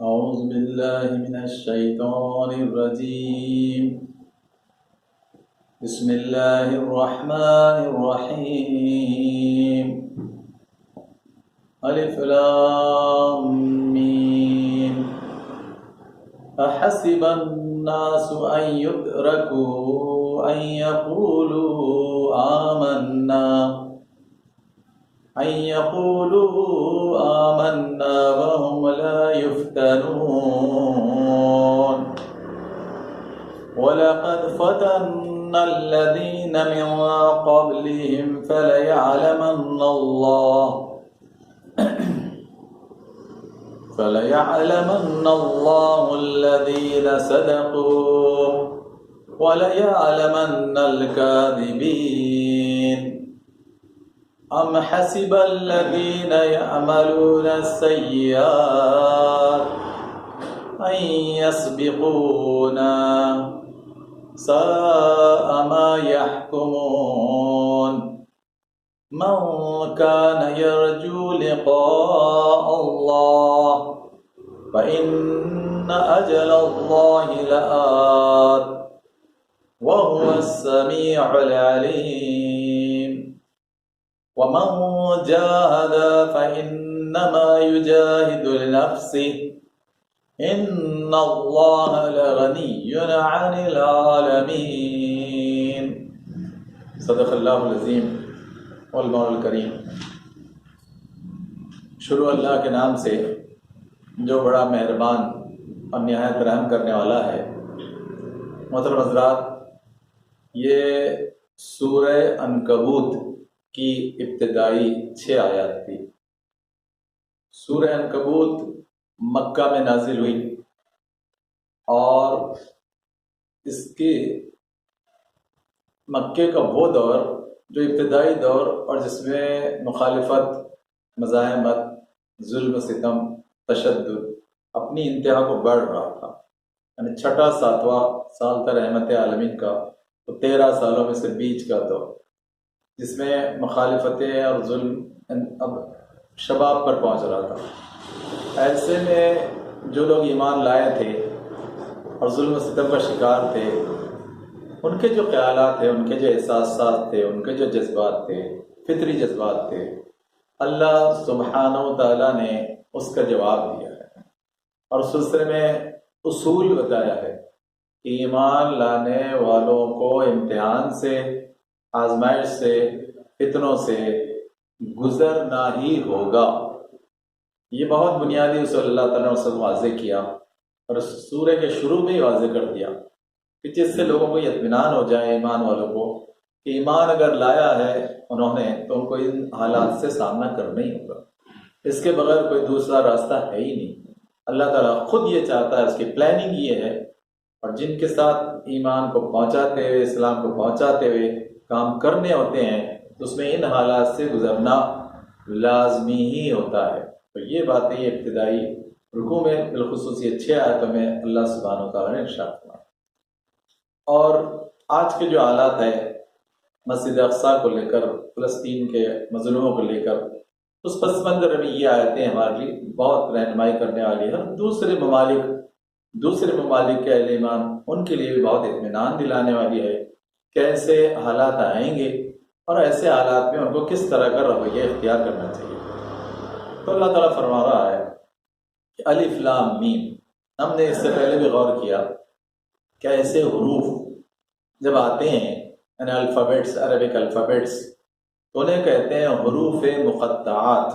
أعوذ بالله من الشيطان الرجيم. بسم الله الرحمن الرحيم. ألف لام ميم. أحسب الناس أن يتركوا أن يقولوا آمنا وهم لا يفتنون. ولقد فتنا الذين من قبلهم فليعلمن الله الذين صدقوا وليعلمن الكاذبين. أم حسب الذين يعملون السيئات أن يسبقونا ساء ما يحكمون. من كان يرجو لقاء الله فإن أجل الله لآت وهو السميع العليم. ومن جاهد فإنما يجاهد لنفسه إن الله لغني عن العالمين. صدق اللہ العظیم والمولى الکریم. شروع اللہ کے نام سے جو بڑا مہربان اور نہایت رحم کرنے والا ہے. محترم حضرات، یہ سورہ عنکبوت کی ابتدائی 6 آیات تھی. سورہ عنکبوت مکہ میں نازل ہوئی اور اس کے مکے کا وہ دور جو ابتدائی دور اور جس میں مخالفت، مزاحمت، ظلم و ستم، تشدد اپنی انتہا کو بڑھ رہا تھا. یعنی 6واں سال تھا رحمت عالمین کا، تو 13 سالوں میں سے بیچ کا دور جس میں مخالفتیں اور ظلم اب شباب پر پہنچ رہا تھا. ایسے میں جو لوگ ایمان لائے تھے اور ظلم و ستم کا شکار تھے، ان کے جو خیالات تھے، ان کے جو احساسات تھے، ان کے جو جذبات تھے، فطری جذبات تھے، اللہ سبحانہ و تعالیٰ نے اس کا جواب دیا ہے اور اس سلسلے میں اصول بتایا ہے کہ ایمان لانے والوں کو امتحان سے، آزمائش سے، فتنوں سے گزرنا ہی ہوگا. یہ بہت بنیادی اصول اللہ تعالیٰ نے اس کو واضح کیا اور اس سورہ کے شروع میں ہی واضح کر دیا کہ جس سے لوگوں کو یہ اطمینان ہو جائے، ایمان والوں کو، کہ ایمان اگر لایا ہے انہوں نے تو ان کو ان حالات سے سامنا کرنا ہی ہوگا. اس کے بغیر کوئی دوسرا راستہ ہے ہی نہیں. اللہ تعالیٰ خود یہ چاہتا ہے، اس کی پلاننگ یہ ہے. اور جن کے ساتھ ایمان کو پہنچاتے ہوئے، اسلام کو پہنچاتے ہوئے کام کرنے ہوتے ہیں تو اس میں ان حالات سے گزرنا لازمی ہی ہوتا ہے. تو یہ باتیں یہ ابتدائی رکوع میں بالخصوص یہ 6 آیتوں میں اللہ سبحانہ و تعالیٰ نے ارشاد فرمایا. اور آج کے جو حالات ہیں مسجد اقصیٰ کو لے کر، فلسطین کے مظلوموں کو لے کر، اس پس منظر میں یہ آیتیں ہمارے لیے بہت رہنمائی کرنے والی ہیں. دوسرے ممالک کے اہل ایمان ان کے لیے بھی بہت اطمینان دلانے والی ہے. کیسے حالات آئیں گے اور ایسے حالات میں ان کو کس طرح کا رویہ اختیار کرنا چاہیے. تو اللہ تعالیٰ فرما رہا ہے کہ الف لام میم. ہم نے اس سے پہلے بھی غور کیا کہ ایسے حروف جب آتے ہیں، یعنی الفابیٹس، عربک الفابیٹس، تو انہیں کہتے ہیں حروف مقطعات.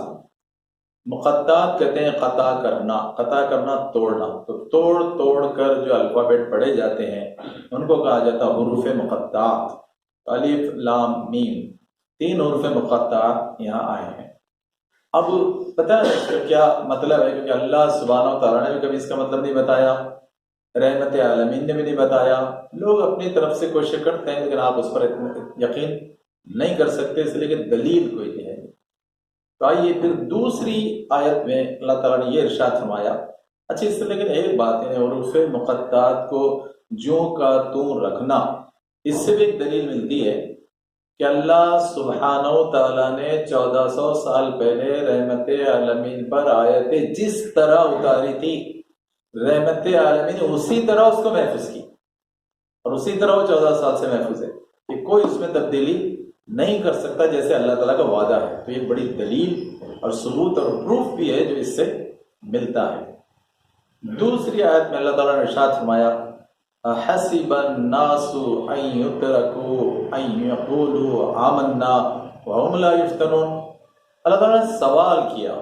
مقطعات کہتے ہیں قطع کرنا، توڑنا. تو توڑ کر جو الفابیٹ پڑھے جاتے ہیں ان کو کہا جاتا ہے حروف مقطعات. الف لام میم 3 حروف مقطعات یہاں آئے ہیں. اب پتہ ہے اس کا کیا مطلب ہے، کیونکہ اللہ سبحانہ و تعالیٰ نے بھی کبھی اس کا مطلب نہیں بتایا، رحمت عالمین نے بھی نہیں بتایا. لوگ اپنی طرف سے کوشش کرتے ہیں لیکن آپ اس پر یقین نہیں کر سکتے، اس لیے کہ دلیل کوئی نہیں ہے. تو آئیے پھر دوسری آیت میں اللہ تعالیٰ نے یہ ارشاد فرمایا. اچھا، اس سے لیکن ایک بات ہے، حروف مقطعات کو جو کا توں رکھنا، اس سے بھی ایک دلیل ملتی ہے کہ اللہ سبحانہ و تعالیٰ نے 1400 سال پہلے رحمت عالمین پر آیتیں جس طرح اتاری تھی رحمت عالمین نے اسی طرح اس کو محفوظ کی، اور اسی طرح وہ 14 سال سے محفوظ ہے کہ کوئی اس میں تبدیلی نہیں کر سکتا جیسے اللہ تعالیٰ کا وعدہ ہے۔ تو یہ بڑی دلیل اور ثبوت اور پروف بھی ہے جو اس سے ملتا ہے۔ دوسری آیت میں اللہ تعالیٰ نے ارشاد فرمایا حسب الناس ان يتركوا ان يقولوا آمنا وهم لا يفتنون۔ اللہ تعالیٰ نے سوال کیا،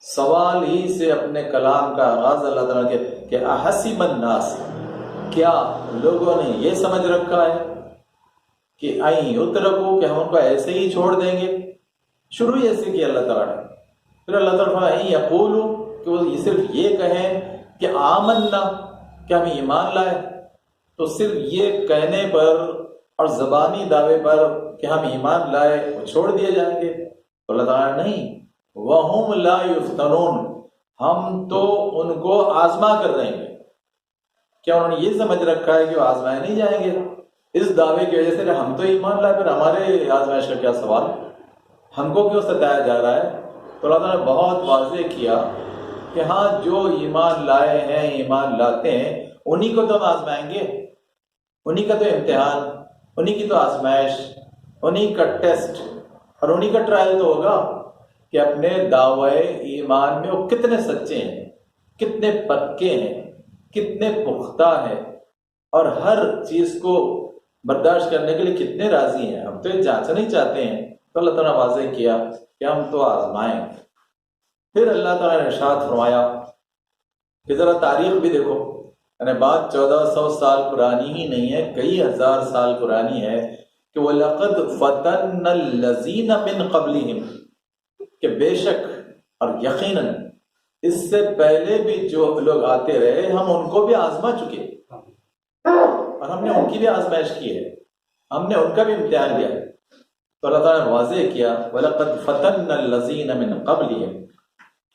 سوال ہی سے اپنے کلام کا آغاز اللہ تعالیٰ نے کیا کہ احسب الناس، کیا لوگوں نے یہ سمجھ رکھا ہے کہ ان يتركوا کہ ہم ان کو ایسے ہی چھوڑ دیں گے؟ شروع ہی ایسے کیا اللہ تعالیٰ نے۔ پھر اللہ تعالیٰ نے ان يقولوا کہ وہ صرف یہ کہیں کہ آمنا کہ ہم ایمان لائے، تو صرف یہ کہنے پر اور زبانی دعوے پر کہ ہم ایمان لائے وہ چھوڑ دیے جائیں گے؟ تو اللہ تعالیٰ نے نہیں، وَهُمْ لَا يُفْتَنُونَ، ہم تو ان کو آزما کر رہیں گے۔ کیا انہوں نے یہ سمجھ رکھا ہے کہ وہ آزمائے نہیں جائیں گے؟ اس دعوے کی وجہ سے ہم تو ایمان لائے، پھر ہمارے آزمائش کا کیا سوال، ہم کو کیوں ستایا جا رہا ہے؟ تو اللہ تعالیٰ نے بہت واضح کیا کہ ہاں جو ایمان لائے ہیں، ایمان لاتے ہیں، انہی کو تو ہم آزمائیں گے، انہی کا تو امتحان، انہی کی تو آزمائش، انہی کا ٹیسٹ اور انہی کا ٹرائل تو ہوگا کہ اپنے دعوے ایمان میں وہ کتنے سچے ہیں، کتنے پکے ہیں، کتنے پختہ ہیں، اور ہر چیز کو برداشت کرنے کے لیے کتنے راضی ہیں۔ ہم تو یہ جانچنا ہی چاہتے ہیں، تو اللہ تعالیٰ نے واضح کیا کہ ہم تو آزمائیں۔ پھر اللہ تعالیٰ نے ارشاد فرمایا کہ ذرا تاریخ بھی دیکھو، یعنی بات 1400 سال پرانی ہی نہیں ہے، کئی ہزار سال پرانی ہے کہ وَلَقَدْ فَتَنَّ الَّذِينَ مِن قَبْلِهِمْ، کہ بے شک اور یقیناً اس سے پہلے بھی جو لوگ آتے رہے ہم ان کو بھی آزما چکے، اور ہم نے ان کی بھی آزمائش کی ہے، ہم نے ان کا بھی امتحان لیا ہے۔ تو اللہ تعالیٰ نے واضح کیا وَلَقَدْ فَتَنَّ الَّذِينَ مِن قَبْلِهِمْ،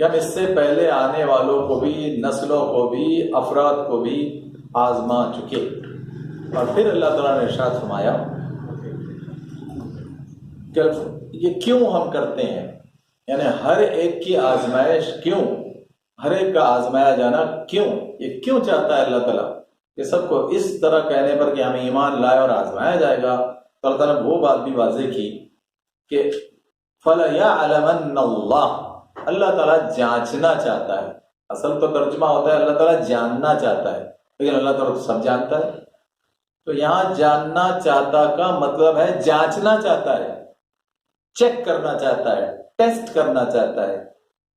کہ ہم اس سے پہلے آنے والوں کو بھی، نسلوں کو بھی، افراد کو بھی آزما چکے۔ اور پھر اللہ تعالیٰ نے ارشاد فرمایا کہ یہ کیوں ہم کرتے ہیں، یعنی ہر ایک کی آزمائش کیوں، ہر ایک کا آزمایا جانا کیوں، یہ کیوں چاہتا ہے اللہ تعالیٰ کہ سب کو اس طرح کہنے پر کہ ہمیں ایمان لائے اور آزمایا جائے گا؟ تو اللہ تعالیٰ نے وہ بات بھی واضح کی کہ فَلَيَعْلَمَنَّ اللَّهُ، اللہ تعالیٰ جانچنا چاہتا ہے، اصل تو ترجمہ ہوتا ہے اللہ تعالیٰ جاننا چاہتا ہے، لیکن اللہ تعالیٰ تو سب جانتا ہے۔ تو یہاں جاننا چاہتا کا مطلب ہے جانچنا چاہتا ہے، چیک کرنا چاہتا ہے، ٹیسٹ کرنا چاہتا ہے،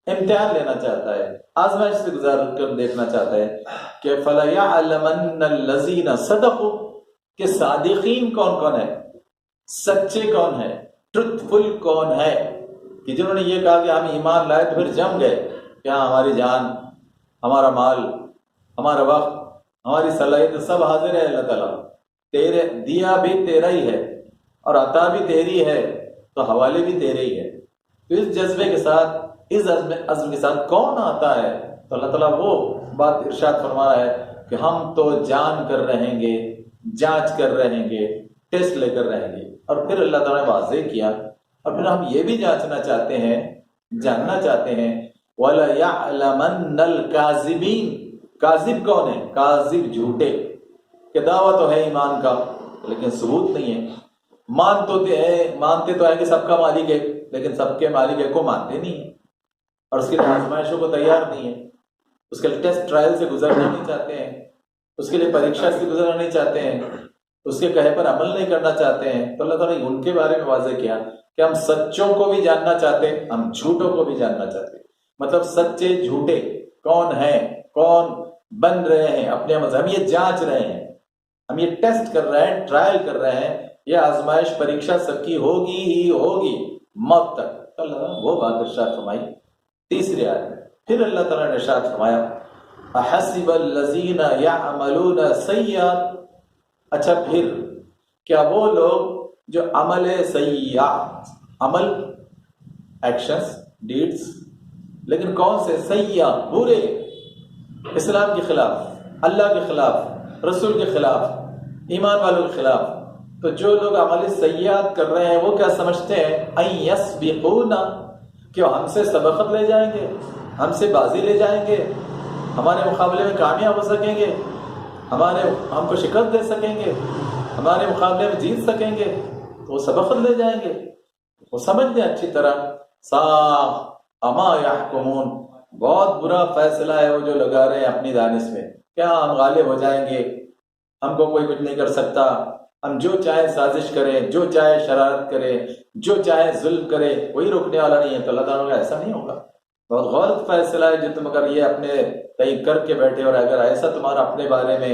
امتحان لینا چاہتا ہے، آزمائش سے گزار کر دیکھنا چاہتا ہے کہ فَلَيَعْلَمَنَّ الَّذِينَ صَدَقُوا، کہ صادقین کون کون ہے، سچے کون ہے، ٹروتھ فل کون ہے، کہ جنہوں نے یہ کہا کہ ہم ایمان لائے تو پھر جم گئے کہ ہاں ہماری جان، ہمارا مال، ہمارا وقت، ہماری صلاحیت سب حاضر ہے اللہ تعالیٰ، تیرے دیا بھی تیرا ہی ہے اور عطا بھی تیری ہے، تو حوالے بھی تیرے ہی ہے۔ تو اس جذبے کے ساتھ، اس عزم کے ساتھ کون آتا ہے؟ تو اللہ تعالیٰ وہ بات ارشاد فرما رہا ہے کہ ہم تو جان کر رہیں گے، جانچ کر رہیں گے، ٹیسٹ لے کر رہیں گے۔ اور پھر اللہ تعالیٰ نے واضح کیا، اور پھر ہم یہ بھی جانچنا چاہتے ہیں، جاننا چاہتے ہیں وَلَيَعْلَمَنَّ الْكَاذِبِينَ، کاذب کون ہے؟ کاذب جھوٹے، کہ دعویٰ تو ہے ایمان کا لیکن ثبوت نہیں ہے، مانتے تو ہے کہ سب کا مالک ہے، لیکن سب کے مالک ہے کو مانتے نہیں ہیں، اور اس کے لیے آزمائشوں کو تیار نہیں ہے، اس کے لیے ٹیسٹ ٹرائل سے گزرنا نہیں چاہتے ہیں، اس کے لیے پریکشا سے گزرنا نہیں چاہتے ہیں، اس کے کہے پر عمل نہیں کرنا چاہتے ہیں۔ تو اللہ تعالیٰ نے ان کے بارے میں واضح کیا کہ ہم سچوں کو بھی جاننا چاہتے ہیں، ہم جھوٹوں کو بھی جاننا چاہتے ہیں، مطلب سچے جھوٹے کون ہیں، کون بن رہے ہیں اپنے مذہب، ہم یہ جانچ رہے ہیں، ہم یہ ٹیسٹ کر رہے ہیں، ٹرائل کر رہے ہیں، یہ آزمائش پریکشا سب کی ہوگی ہی ہوگی موت تک۔ تو اللہ تعالیٰ نے وہ بات ارشاد فرمائی تیسری آیت میں۔ پھر اللہ تعالیٰ نے ارشاد فرمایا احسب الذین یعملون السیئات، اچھا پھر کیا وہ لوگ جو عمل سیئات، عمل ایکشنز، ڈیڈز، لیکن کون سے سیئات، برے، اسلام کے خلاف، اللہ کے خلاف، رسول کے خلاف، ایمان والوں کے خلاف، تو جو لوگ عمل سیئات کر رہے ہیں وہ کیا سمجھتے ہیں ان یسبقونا، کہ ہم سے سبقت لے جائیں گے، ہم سے بازی لے جائیں گے، ہمارے مقابلے میں کامیاب ہو سکیں گے، ہم کو شکست دے سکیں گے، ہمارے مقابلے میں جیت سکیں گے، تو وہ سبق لے جائیں گے. وہ سمجھ لیں اچھی طرح. اما یحکمون، بہت برا فیصلہ ہے وہ جو لگا رہے ہیں اپنی دانش میں. کیا ہم غالب ہو جائیں گے، ہم کو کوئی کچھ نہیں کر سکتا، ہم جو چاہے سازش کریں، جو چاہے شرارت کرے، جو چاہے ظلم کرے، کوئی روکنے والا نہیں ہے. تو اللہ تعالیٰ کا ایسا نہیں ہوگا. بہت غلط فیصلہ ہے جو تم اگر یہ اپنے تئی کر کے بیٹھے، اور اگر ایسا تمہارا اپنے بارے میں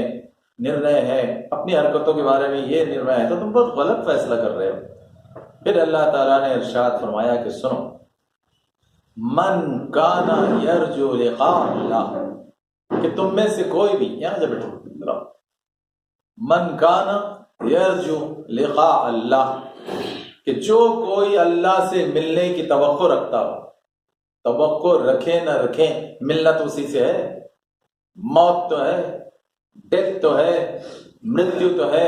نرنے ہے، اپنی حرکتوں کے بارے میں یہ نرنے ہے، تو تم بہت غلط فیصلہ کر رہے ہو. پھر اللہ تعالیٰ نے ارشاد فرمایا کہ سنو، من کانا یرجو لقاء اللہ، کہ تم میں سے کوئی بھی، یہاں سے بیٹھو، من کانا یرجو لقاء اللہ، کہ جو کوئی اللہ سے ملنے کی توقع رکھتا ہو. توقع رکھیں نہ رکھیں، ملنا تو اسی سے ہے. موت تو ہے، ڈیتھ تو ہے، مرتیو تو ہے،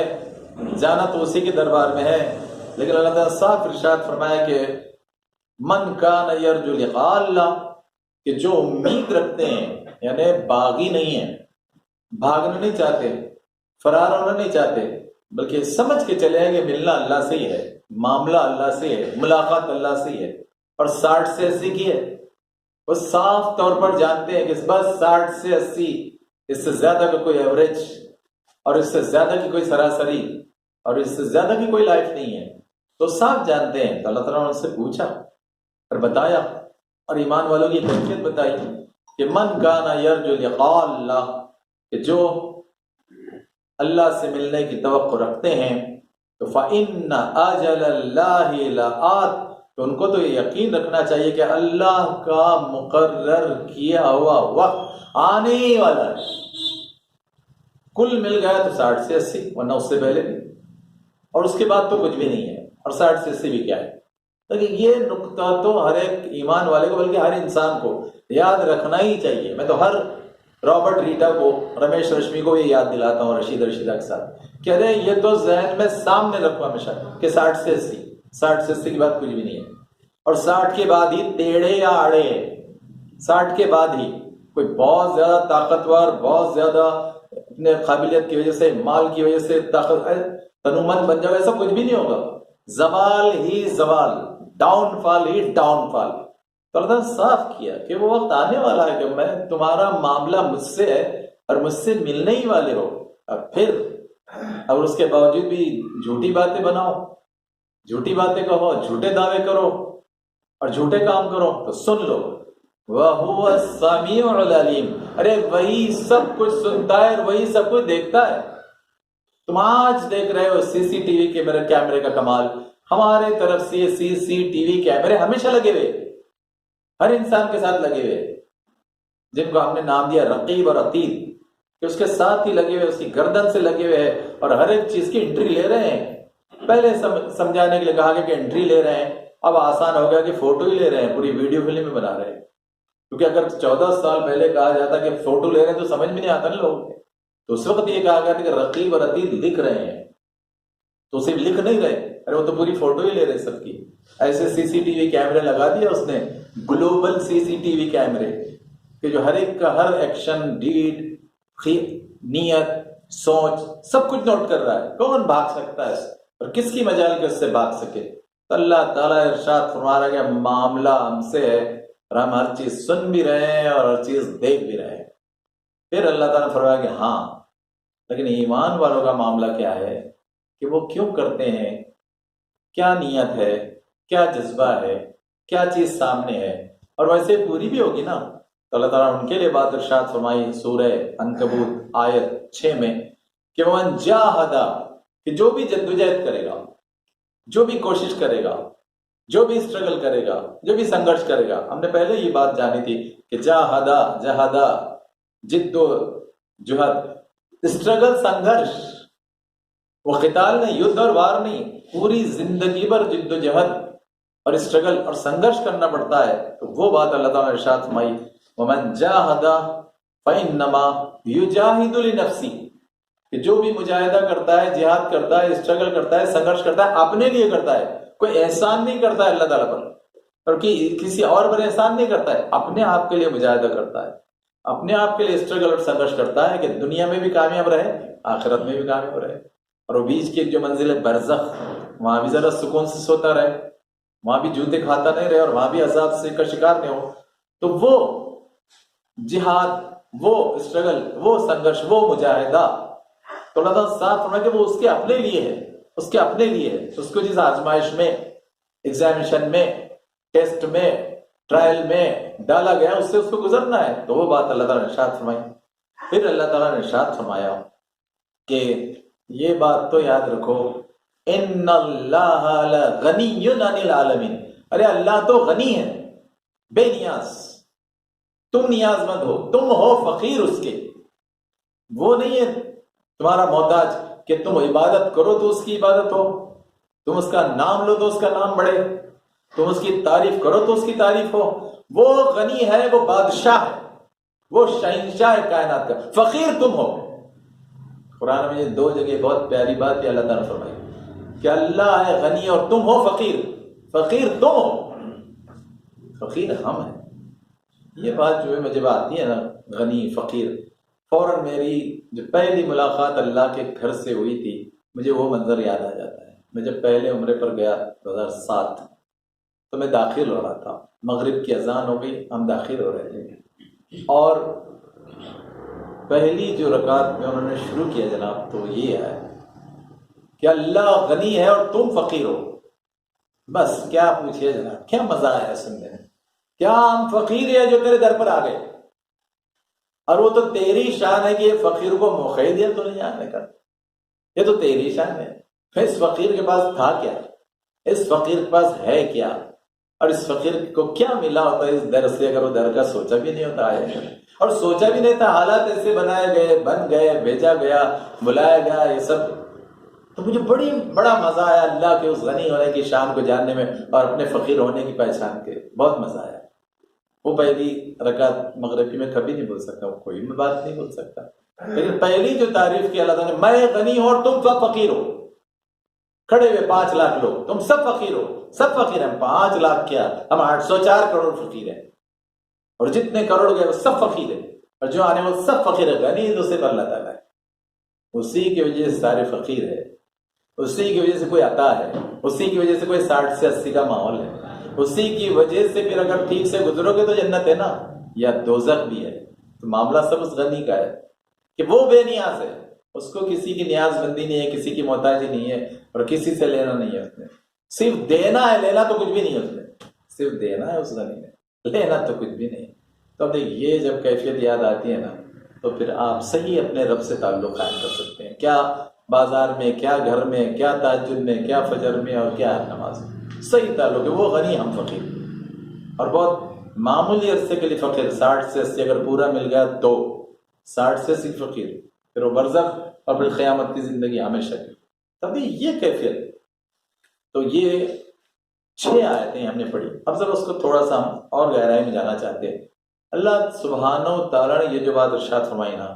جانا تو اسی کے دربار میں ہے. لیکن اللہ تعالیٰ صاف ارشاد فرمایا کہ من کان یرجو لقاء اللہ، کہ جو امید رکھتے ہیں، یعنی باغی نہیں ہیں، بھاگنا نہیں چاہتے، فرار ہونا نہیں چاہتے، بلکہ سمجھ کے چلے ہیں کہ ملنا اللہ سے ہی ہے، معاملہ اللہ سے ہے، ملاقات اللہ سے ہی ہے. اور 60 سے 80 کی ہے، وہ صاف طور پر جانتے ہیں کہ بس 60 سے 80، اس سے زیادہ کا کوئی ایوریج، اور اس سے زیادہ کی کوئی سراسری، اور اس سے زیادہ کی کوئی لائف نہیں ہے. تو صاف جانتے ہیں. تو اللہ تعالیٰ نے ان سے پوچھا اور بتایا، اور ایمان والوں کی کیفیت بتائی کہ من کانا یرجو لقاء اللہ، کہ جو اللہ سے ملنے کی توقع رکھتے ہیں، تو فإن أجل اللہ لآت، تو ان کو تو یہ یقین رکھنا چاہیے کہ اللہ کا مقرر کیا ہوا وقت آنے ہی والا ہے. کل مل گیا تو 60 سے 80، ورنہ اس سے پہلے بھی، اور اس کے بعد تو کچھ بھی نہیں ہے. اور 60 سے 80 بھی کیا ہے. لیکن یہ نقطہ تو ہر ایک ایمان والے کو، بلکہ ہر انسان کو یاد رکھنا ہی چاہیے. میں تو ہر رابرٹ ریٹا کو، رمیش رشمی کو یہ یاد دلاتا ہوں، رشید رشیدہ کے ساتھ، کہ ارے یہ تو ذہن میں سامنے رکھو ہمیشہ کہ 60 سے 80، 60 سے 80 کے بعد کچھ بھی نہیں ہے. اور 60 کے بعد ہی ٹیڑھے یا آڑے، 60 کے بعد ہی کوئی بہت زیادہ طاقتور، بہت زیادہ اپنے قابلیت کی وجہ سے، مال کی وجہ سے تنومند بن جاؤ، ایسا کچھ بھی نہیں ہوگا. زوال ہی زوال، ڈاؤن فال ہی ڈاؤن فال. تو اللہ نے صاف کیا کہ وہ وقت آنے والا ہے کہ میں تمہارا معاملہ مجھ سے ہے اور مجھ سے ملنے ہی والے ہو. اب پھر اور اس کے باوجود بھی جھوٹی باتیں بناؤ، جھوٹی باتیں کہو، جھوٹے دعوے کرو اور جھوٹے کام کرو، تو سن لو وَهُوَ السَّمِيعُ الْعَلِيمُ، ارے وہی سب کچھ سنتا ہے اور وہی سب کچھ دیکھتا ہے. تم آج دیکھ رہے ہو سی سی ٹی وی کیمرے کا کمال. ہمارے طرف سے سی سی ٹی وی کیمرے ہمیشہ لگے ہوئے، ہر انسان کے ساتھ لگے ہوئے، جن کو ہم نے نام دیا رقیب اور عتید، کہ اس کے ساتھ ہی لگے ہوئے، اس کی گردن سے لگے ہوئے ہیں، اور ہر ایک چیز کی انٹری لے رہے ہیں. پہلے سمجھانے کے لیے کہا گیا کہ انٹری لے رہے ہیں، اب آسان ہو گیا کہ فوٹو ہی لے رہے ہیں، پوری ویڈیو فلم میں بنا رہے ہیں. کیونکہ اگر 14 سال پہلے کہا جاتا کہ فوٹو لے رہے ہیں تو سمجھ میں نہیں آتا نا لوگوں کو. تو اس وقت یہ کہا گیا تھا کہ رقیب اور عتید لکھ رہے ہیں، تو صرف لکھ نہیں رہے، ارے وہ تو پوری فوٹو ہی لے رہے سب کی. ایسے سی سی ٹی وی کیمرے لگا دیا اس نے، گلوبل سی سی ٹی وی کیمرے، کہ جو ہر ایک کا ہر ایکشن، ڈیڈ، نیت، سوچ، سب کچھ نوٹ کر رہا ہے. کون بھاگ سکتا ہے اور کس کی مجال کے اس سے بھاگ سکے. تو اللہ تعالیٰ ارشاد فرما رہا کہ معاملہ ہم سے ہے، اور ہم ہر چیز سن بھی رہے ہیں اور ہر چیز دیکھ بھی رہے ہیں. پھر اللہ تعالیٰ نے فرمایا کہ ہاں، لیکن ایمان والوں کا معاملہ کیا ہے کہ وہ کیوں کرتے ہیں، کیا نیت ہے، کیا جذبہ ہے، کیا چیز سامنے ہے، اور ویسے پوری بھی ہوگی نا. تو اللہ تعالیٰ نے ان کے لیے بات ارشاد فرمائی سورہ عنکبوت آیت 6 میں کہ وَمَنْ جَاهَدَ، کہ جو بھی جدوجہد کرے گا، جو بھی کوشش کرے گا، جو بھی اسٹرگل کرے گا، جو بھی سنگرش کرے گا. ہم نے پہلے یہ بات جانی تھی کہ جہادہ، جد و جہد، اسٹرگل، سنگرش، وہ قتال نہیں، یدھ اور وار نہیں، پوری زندگی بھر جد و جہد اور اسٹرگل اور سنگرش کرنا پڑتا ہے. تو وہ بات اللہ تعالیٰ نے ارشاد فرمائی وَمَنْ جَاهَدَ فَإِنَّمَا يُجَاهِدُ لِنَفْسِهِ، کہ جو بھی مجاہدہ کرتا ہے، جہاد کرتا ہے، اسٹرگل کرتا ہے، سنگرش کرتا ہے، اپنے لیے کرتا ہے. کوئی احسان نہیں کرتا ہے اللہ تعالیٰ پر، اور کسی اور پر احسان نہیں کرتا ہے، اپنے آپ کے لیے مجاہدہ کرتا ہے. اپنے آپ کے لیے اسٹرگل اور سنگرش کرتا ہے کہ دنیا میں بھی کامیاب رہے، آخرت میں بھی کامیاب رہے، اور وہ بیچ کی ایک جو منزل ہے برزخ، وہاں بھی ذرا سکون سے سوتا رہے، وہاں بھی جوتے کھاتا نہیں رہے اور وہاں بھی عذاب سے کا شکار نہیں ہو. تو وہ جہاد، وہ اسٹرگل، وہ سنگرش، وہ مجاہدہ، تو اللہ تعالیٰ صاف فرمائے کہ وہ اس کے اپنے لیے ہے، اس کے اپنے لیے ہے. اس کو جس آزمائش میں، ایگزامینیشن میں، ٹیسٹ میں، ٹرائل میں ڈالا گیا، اس سے اس کو گزرنا ہے. تو وہ بات اللہ تعالیٰ نے ارشاد فرمائی. پھر اللہ تعالیٰ نے ارشاد فرمایا کہ یہ بات تو یاد رکھو، ان اللہ لغنی عن العالمین، ارے اللہ تو غنی ہے، بے نیاز، تم نیاز مند ہو، تم ہو فقیر اس کے. وہ نہیں ہے تمہارا محتاج کہ تم عبادت کرو تو اس کی عبادت ہو، تم اس کا نام لو تو اس کا نام بڑھے، تم اس کی تعریف کرو تو اس کی تعریف ہو. وہ غنی ہے، وہ بادشاہ ہے، وہ شہنشاہ ہے کائنات کا. فقیر تم ہو. قرآن میں یہ دو جگہ بہت پیاری بات ہے اللہ تعالیٰ نے فرمائی کہ اللہ ہے غنی اور تم ہو فقیر. فقیر تم ہو، فقیر ہم ہیں. یہ بات جو ہے مجھے آتی ہے نا، غنی فقیر، فوراً میری جو پہلی ملاقات اللہ کے گھر سے ہوئی تھی، مجھے وہ منظر یاد آ جاتا ہے. میں جب پہلے عمرے پر گیا 2007، تو میں داخل ہو رہا تھا، مغرب کی اذان ہو گئی، ہم داخل ہو رہے تھے، اور پہلی جو رکعت میں انہوں نے شروع کیا جناب، تو یہ ہے کہ اللہ غنی ہے اور تم فقیر ہو. بس کیا پوچھئے جناب، کیا مزہ آیا سننے میں. کیا ہم فقیر ہیں جو تیرے در پر آ گئے، اور وہ تو تیری شان ہے کہ یہ فقیر کو موقع دیا تو نہیں آنے کا. یہ تو تیری شان ہے. اس فقیر کے پاس تھا کیا، اس فقیر کے پاس ہے کیا، اور اس فقیر کو کیا ملا ہوتا ہے اس در سے، اگر وہ در کا سوچا بھی نہیں ہوتا ہے، اور سوچا بھی نہیں تھا. حالات ایسے بنائے گئے، بن گئے، بھیجا گیا، بلایا گیا، یہ سب. تو مجھے بڑا مزہ آیا اللہ کے اس غنی ہونے کی شان کو جاننے میں، اور اپنے فقیر ہونے کی پہچان کے بہت مزہ آیا. وہ پہلی رکعت مغرب کی میں کبھی نہیں بول سکتا، کوئی میں بات نہیں بول سکتا. لیکن پہلی جو تعریف کی اللہ تعالیٰ نے، میں غنی ہوں اور تم سب فقیر ہو. کھڑے ہوئے 5 لاکھ لوگ، تم سب فقیر ہو، سب فقیر ہیں. 5 لاکھ کیا، ہم 804 کروڑ فقیر ہیں، اور جتنے کروڑ گئے وہ سب فقیر ہیں، اور جو آنے وہ سب فقیر ہے. غنی تو صرف اللہ تعالیٰ ہے، اسی کی وجہ سے سارے فقیر ہے، اسی کی وجہ سے کوئی عطا ہے، اسی کی وجہ سے کوئی 60 سے 80 کا ماحول ہے، اسی کی وجہ سے پھر اگر ٹھیک سے گزرو گے تو جنت ہے نا، یا دوزخ بھی ہے. تو معاملہ سب اس غنی کا ہے کہ وہ بے نیاز ہے، اس کو کسی کی نیاز بندی نہیں ہے، کسی کی محتاجی نہیں ہے، اور کسی سے لینا نہیں ہے. اس نے صرف دینا ہے، لینا تو کچھ بھی نہیں ہے. اس نے صرف دینا ہے اس غنی نے، لینا تو کچھ بھی نہیں. تو اب دیکھ، یہ جب کیفیت یاد آتی ہے نا، تو پھر آپ صحیح اپنے رب سے تعلق قائم کر سکتے ہیں. کیا بازار میں، کیا گھر میں، کیا تہجد میں، کیا فجر میں، اور کیا نماز میں صحیح تعلق ہے. وہ غنی، ہم فقیر، اور بہت معمولی عرصے کے لیے فقیر. 60 سے 80 اگر پورا مل گیا تو 60 سے 80 فقیر، پھر وہ برزخ اور پھر قیامت کی زندگی ہمیشہ کی. تبھی یہ کیفیت. تو یہ 6 آیتیں ہم نے پڑھی. اب ذرا اس کو تھوڑا سا ہم اور گہرائی میں جانا چاہتے ہیں. اللہ سبحانہ و تعالیٰ نے یہ جو بات ارشاد فرمائی نا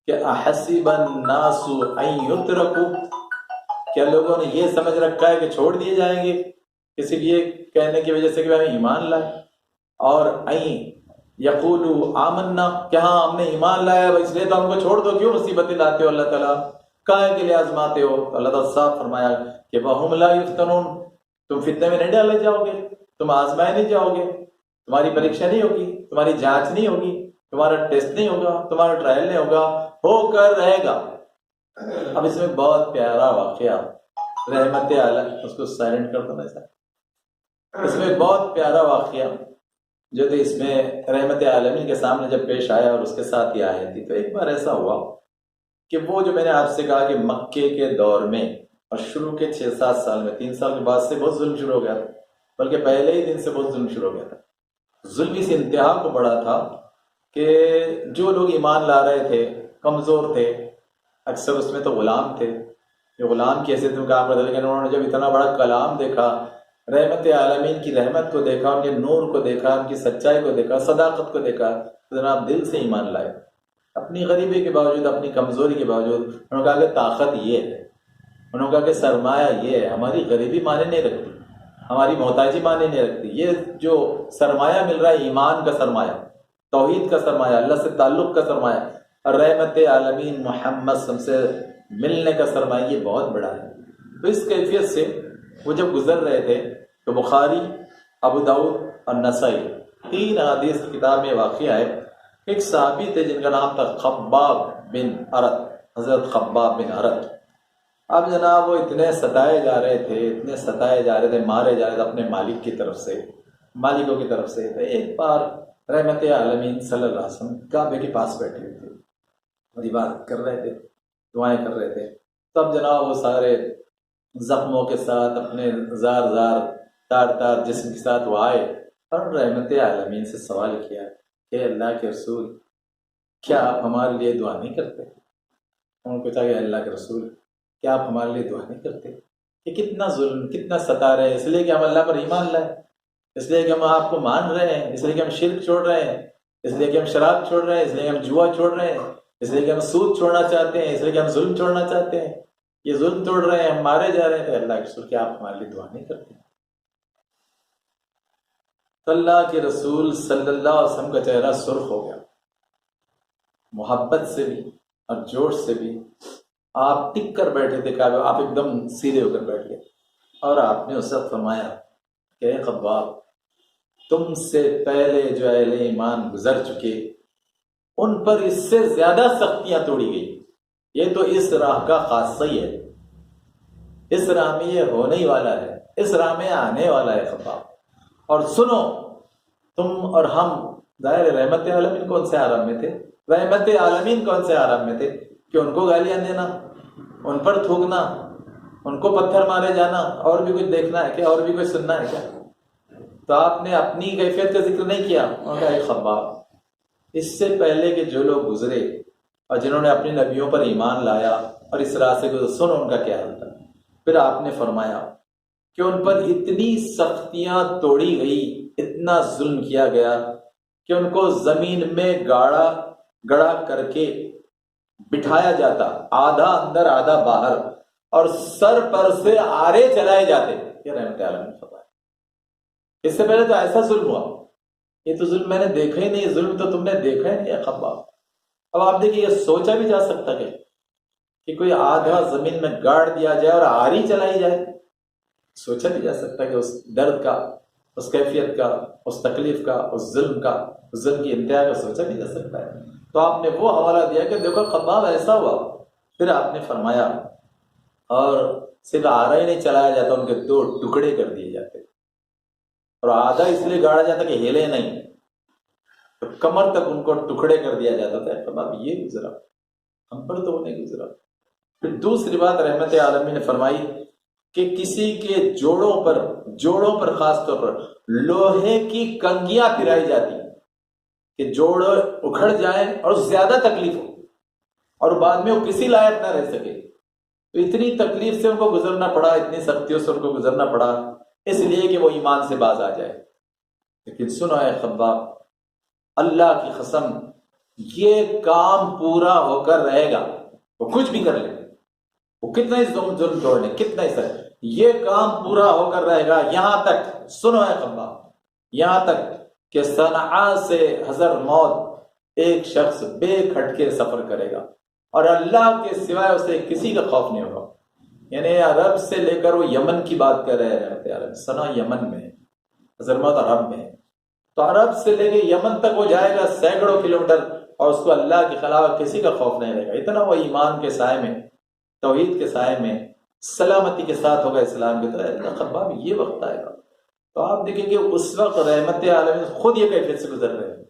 کہ احسب الناس ان یترکوا، کیا لوگوں نے یہ سمجھ رکھا ہے کہ چھوڑ دیے جائیں گے کسی یہ کہنے کی وجہ سے کہ ہم ایمان لائے، اور ان یقولوا آمنا، کہ ہاں ہم نے ایمان لایا اس لیے تو ہم کو چھوڑ دو، کیوں مصیبتیں لاتے ہو اللہ تعالیٰ، کائے کے لیے آزماتے ہو. تو اللہ تعالیٰ صاحب فرمایا کہ وَهُمْ لَا يُفْتَنُونَ، تم فتنے میں نہیں ڈالے جاؤ گے، تم آزمائے نہیں جاؤ گے، تمہاری پریکشا نہیں ہوگی، تمہاری جانچ نہیں ہوگی، تمہارا ٹیسٹ نہیں ہوگا، تمہارا ٹرائل نہیں ہوگا، ہو کر رہے گا. اب اس میں بہت پیارا واقعہ، رحمت عالم، اس کو سائلنٹ کر دو نا سر. اس میں بہت پیارا واقعہ جو تھے، اس میں رحمت عالمین کے سامنے جب پیش آیا اور اس کے ساتھ یہ آئی تھی. تو ایک بار ایسا ہوا کہ وہ جو میں نے آپ سے کہا کہ مکے کے دور میں اور شروع کے 6-7 سال میں، 3 سال کے بعد سے بہت ظلم شروع ہو گیا تھا، بلکہ پہلے ہی دن سے بہت ظلم شروع ہو گیا تھا. ظلم اس انتہا کو بڑا تھا کہ جو لوگ ایمان لا رہے تھے کمزور تھے، اکثر اس میں تو غلام تھے، جو غلام کی حیثیت میں کام کرتے تھے. لیکن انہوں نے جب اتنا بڑا کلام دیکھا، رحمت عالمین کی رحمت کو دیکھا، ان کے نور کو دیکھا، ان کی سچائی کو دیکھا، صداقت کو دیکھا، تو جناب دل سے ایمان لائے. اپنی غریبی کے باوجود، اپنی کمزوری کے باوجود انہوں نے کہا کہ طاقت یہ ہے، انہوں نے کہا کہ سرمایہ یہ ہے. ہماری غریبی معنی نہیں رکھتی، ہماری محتاجی معنی نہیں رکھتی. یہ جو سرمایہ مل رہا ہے ایمان کا سرمایہ، توحید کا سرمایہ، اللہ سے تعلق کا سرمایہ، اور رحمت عالمین محمد صلی اللہ علیہ وسلم سے ملنے کا سرمایہ یہ بہت بڑا ہے۔ تو اس کیفیت سے وہ جب گزر رہے تھے تو بخاری، ابو داؤد اور نسائی 3 حدیث کی کتاب میں واقعہ ہے۔ ایک صحابی تھے جن کا نام تھا خباب بن ارت، حضرت خباب بن ارت۔ اب جناب وہ اتنے ستائے جا رہے تھے، مارے جا رہے تھے اپنے مالک کی طرف سے، مالکوں کی طرف سے۔ تو ایک بار رحمت عالمین صلی اللہ علیہ وسلم کعبے کے پاس بیٹھے ہوئے تھے اور عبادت کر رہے تھے، دعائیں کر رہے تھے۔ تب جناب وہ سارے زخموں کے ساتھ اپنے زار تار جسم کے ساتھ وہ آئے اور رحمت عالمین سے سوال کیا کہ اللہ کے رسول کیا آپ ہمارے لیے دعا نہیں کرتے؟ انہوں نے پوچھا کہ اللہ کے رسول کیا آپ ہمارے لیے دعا نہیں کرتے؟ کہ کتنا ظلم، کتنا ستا رہے ہیں، اس لیے کہ ہم اللہ پر ایمان لائے، اس لیے کہ ہم آپ کو مان رہے ہیں، اس لیے کہ ہم شرک چھوڑ رہے ہیں، اس لیے کہ ہم شراب چھوڑ رہے ہیں، اس لیے کہ ہم جوا چھوڑ رہے ہیں، اس لیے کہ ہم سود چھوڑنا چاہتے ہیں، اس لیے کہ ہم ظلم چھوڑنا چاہتے ہیں، یہ ظلم توڑ رہے ہیں، ہم مارے جا رہے ہیں۔ تو اللہ کے رسول کیا آپ ہمارے لیے دعا نہیں کرتے؟ تو اللہ کے رسول صلی اللہ علیہ وسلم کا چہرہ سرخ ہو گیا، محبت سے بھی اور جوش سے بھی۔ آپ ٹک کر بیٹھے تھے کعبے، آپ ایک دم سیدھے ہو کر بیٹھ گئے اور آپ نے اس وقت فرمایا کہ اے خباب، تم سے پہلے جو اہل ایمان گزر چکے ان پر اس سے زیادہ سختیاں توڑی گئی، یہ تو اس راہ کا خاصہ ہی ہے، اس راہ میں یہ ہونے ہی والا ہے، اس راہ میں آنے والا ہے خباب۔ اور سنو، تم اور ہم ظاہر رحمت عالمین کون سے حرم میں تھے؟ رحمت عالمین کون سے حرم میں تھے کہ ان کو گالیاں دینا، ان پر تھوکنا، ان کو پتھر مارے جانا، اور بھی کچھ دیکھنا ہے کیا؟ اور بھی کچھ سننا ہے کیا؟ تو آپ نے اپنی کیفیت کا ذکر نہیں کیا، انہوں نے کہا اے خباب، اس سے پہلے کہ جو لوگ گزرے اور جنہوں نے اپنے نبیوں پر ایمان لایا اور اس راہ سے گزرے، سنو ان کا کیا حال تھا۔ پھر آپ نے فرمایا کہ ان پر اتنی سختیاں توڑی گئی، اتنا ظلم کیا گیا کہ ان کو زمین میں گڑا کر کے بٹھایا جاتا، آدھا اندر آدھا باہر، اور سر پر سے آرے چلائے جاتے۔ یہ رحمت عالمین فرمایا، اس سے پہلے تو ایسا ظلم ہوا، یہ تو ظلم میں نے دیکھا ہی نہیں، ظلم تو تم نے دیکھا ہی نہیں ہے خباب۔ اب آپ دیکھیے، یہ سوچا بھی جا سکتا کہ کوئی آدھا زمین میں گاڑ دیا جائے اور آری چلائی جائے؟ سوچا بھی جا سکتا کہ اس درد کا، اس کیفیت کا، اس تکلیف کا، اس ظلم کی انتہا کا سوچا بھی جا سکتا ہے۔ تو آپ نے وہ حوالہ دیا کہ دیکھو خباب ایسا ہوا۔ پھر آپ نے فرمایا اور صرف آرا ہی نہیں چلایا جاتا، ان کے 2 ٹکڑے کر دیے جاتے، اور آدھا اس لیے گاڑا جاتا کہ ہلے نہیں، تو کمر تک ان کو ٹکڑے کر دیا جاتا تھا۔ خباب یہ گزرا، ہم پر تو وہ نہیں گزرا۔ پھر دوسری بات رحمت عالمین نے فرمائی کہ کسی کے جوڑوں پر خاص طور پر لوہے کی کنگیاں پھرائی جاتی کہ جوڑ اکھڑ جائیں اور زیادہ تکلیف ہو اور بعد میں وہ کسی لائق نہ رہ سکے۔ تو اتنی تکلیف سے ان کو گزرنا پڑا، اتنی سختیوں سے ان کو گزرنا پڑا، اس لیے کہ وہ ایمان سے باز آ جائے۔ لیکن سنو اے خباب، اللہ کی قسم، یہ کام پورا ہو کر رہے گا، وہ کچھ بھی کر لے، وہ کتنا ہی ظلم توڑ لے، کتنا ہی سر، یہ کام پورا ہو کر رہے گا، یہاں تک، سنو اے خباب، یہاں تک کہ صنعاء سے حضر موت ایک شخص بے کھٹکے سفر کرے گا اور اللہ کے سوائے اسے کسی کا خوف نہیں ہوگا۔ یعنی عرب سے لے کر وہ یمن کی بات کر رہے ہیں، صنعاء یمن میں، حضر موت عرب میں، تو عرب سے لے کے یمن تک وہ جائے گا سینکڑوں کلومیٹر، اور اس کو اللہ کے خلاف کسی کا خوف نہیں رہے گا۔ اتنا وہ ایمان کے سائے میں، توحید کے سائے میں سلامتی کے ساتھ ہوگا اسلام کی طرح۔ خباب یہ وقت آئے گا، تو آپ دیکھیں کہ اس وقت رحمت عالمین خود یہ کیفیت سے گزر رہے ہیں،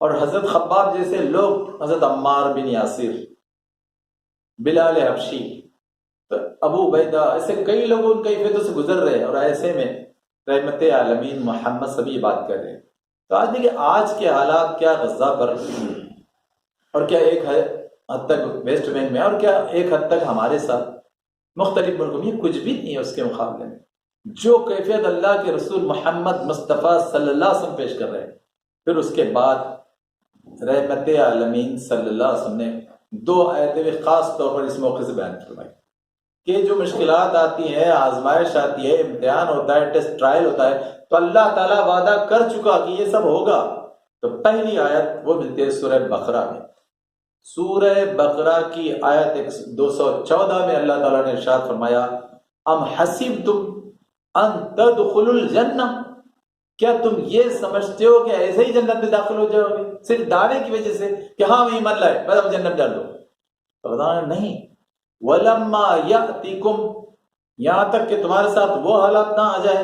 اور حضرت خباب جیسے لوگ، حضرت عمار بن یاسر، بلال حبشی، ابو عبیدہ، ایسے کئی لوگ ان کیفیتوں سے گزر رہے ہیں، اور ایسے میں رحمت عالمین محمد سبھی بات کر رہے ہیں۔ تو آج دیکھیں آج کے حالات کیا غزہ پر، اور کیا ایک حد تک ویسٹ بینک میں، اور کیا ایک حد تک ہمارے ساتھ مختلف ملکوں میں، یہ کچھ بھی نہیں ہے اس کے مقابلے میں۔ جو کیفیت اللہ کے رسول محمد مصطفیٰ صلی اللہ علیہ وسلم پیش کر رہے ہیں، پھر اس کے بعد رحمت عالمین صلی اللہ علیہ وسلم نے 2 آیتیں خاص طور پر اس موقع سے بیان فرمائی کہ جو مشکلات آتی ہیں، آزمائش آتی ہے، امتحان ہوتا ہے، ٹیسٹ ٹرائل ہوتا ہے، تو اللہ تعالیٰ وعدہ کر چکا کہ یہ سب ہوگا، تو پہلی آیت وہ ملتی ہے سورہ بقرہ میں. سورہ بقرہ کی آیت 214 میں اللہ تعالیٰ نے ارشاد فرمایا ام حسبتم ان تدخلوا الجنہ، کیا تم یہ سمجھتے ہو کہ ایسے ہی جنت میں داخل ہو جاؤ گے صرف دعوے کی وجہ سے کہ ہاں ہم ایمان لائے بس ہم جنت ڈال دو؟ نہیں. ولما یاتیکم، یہاں تک کہ تمہارے ساتھ وہ حالات نہ آ جائے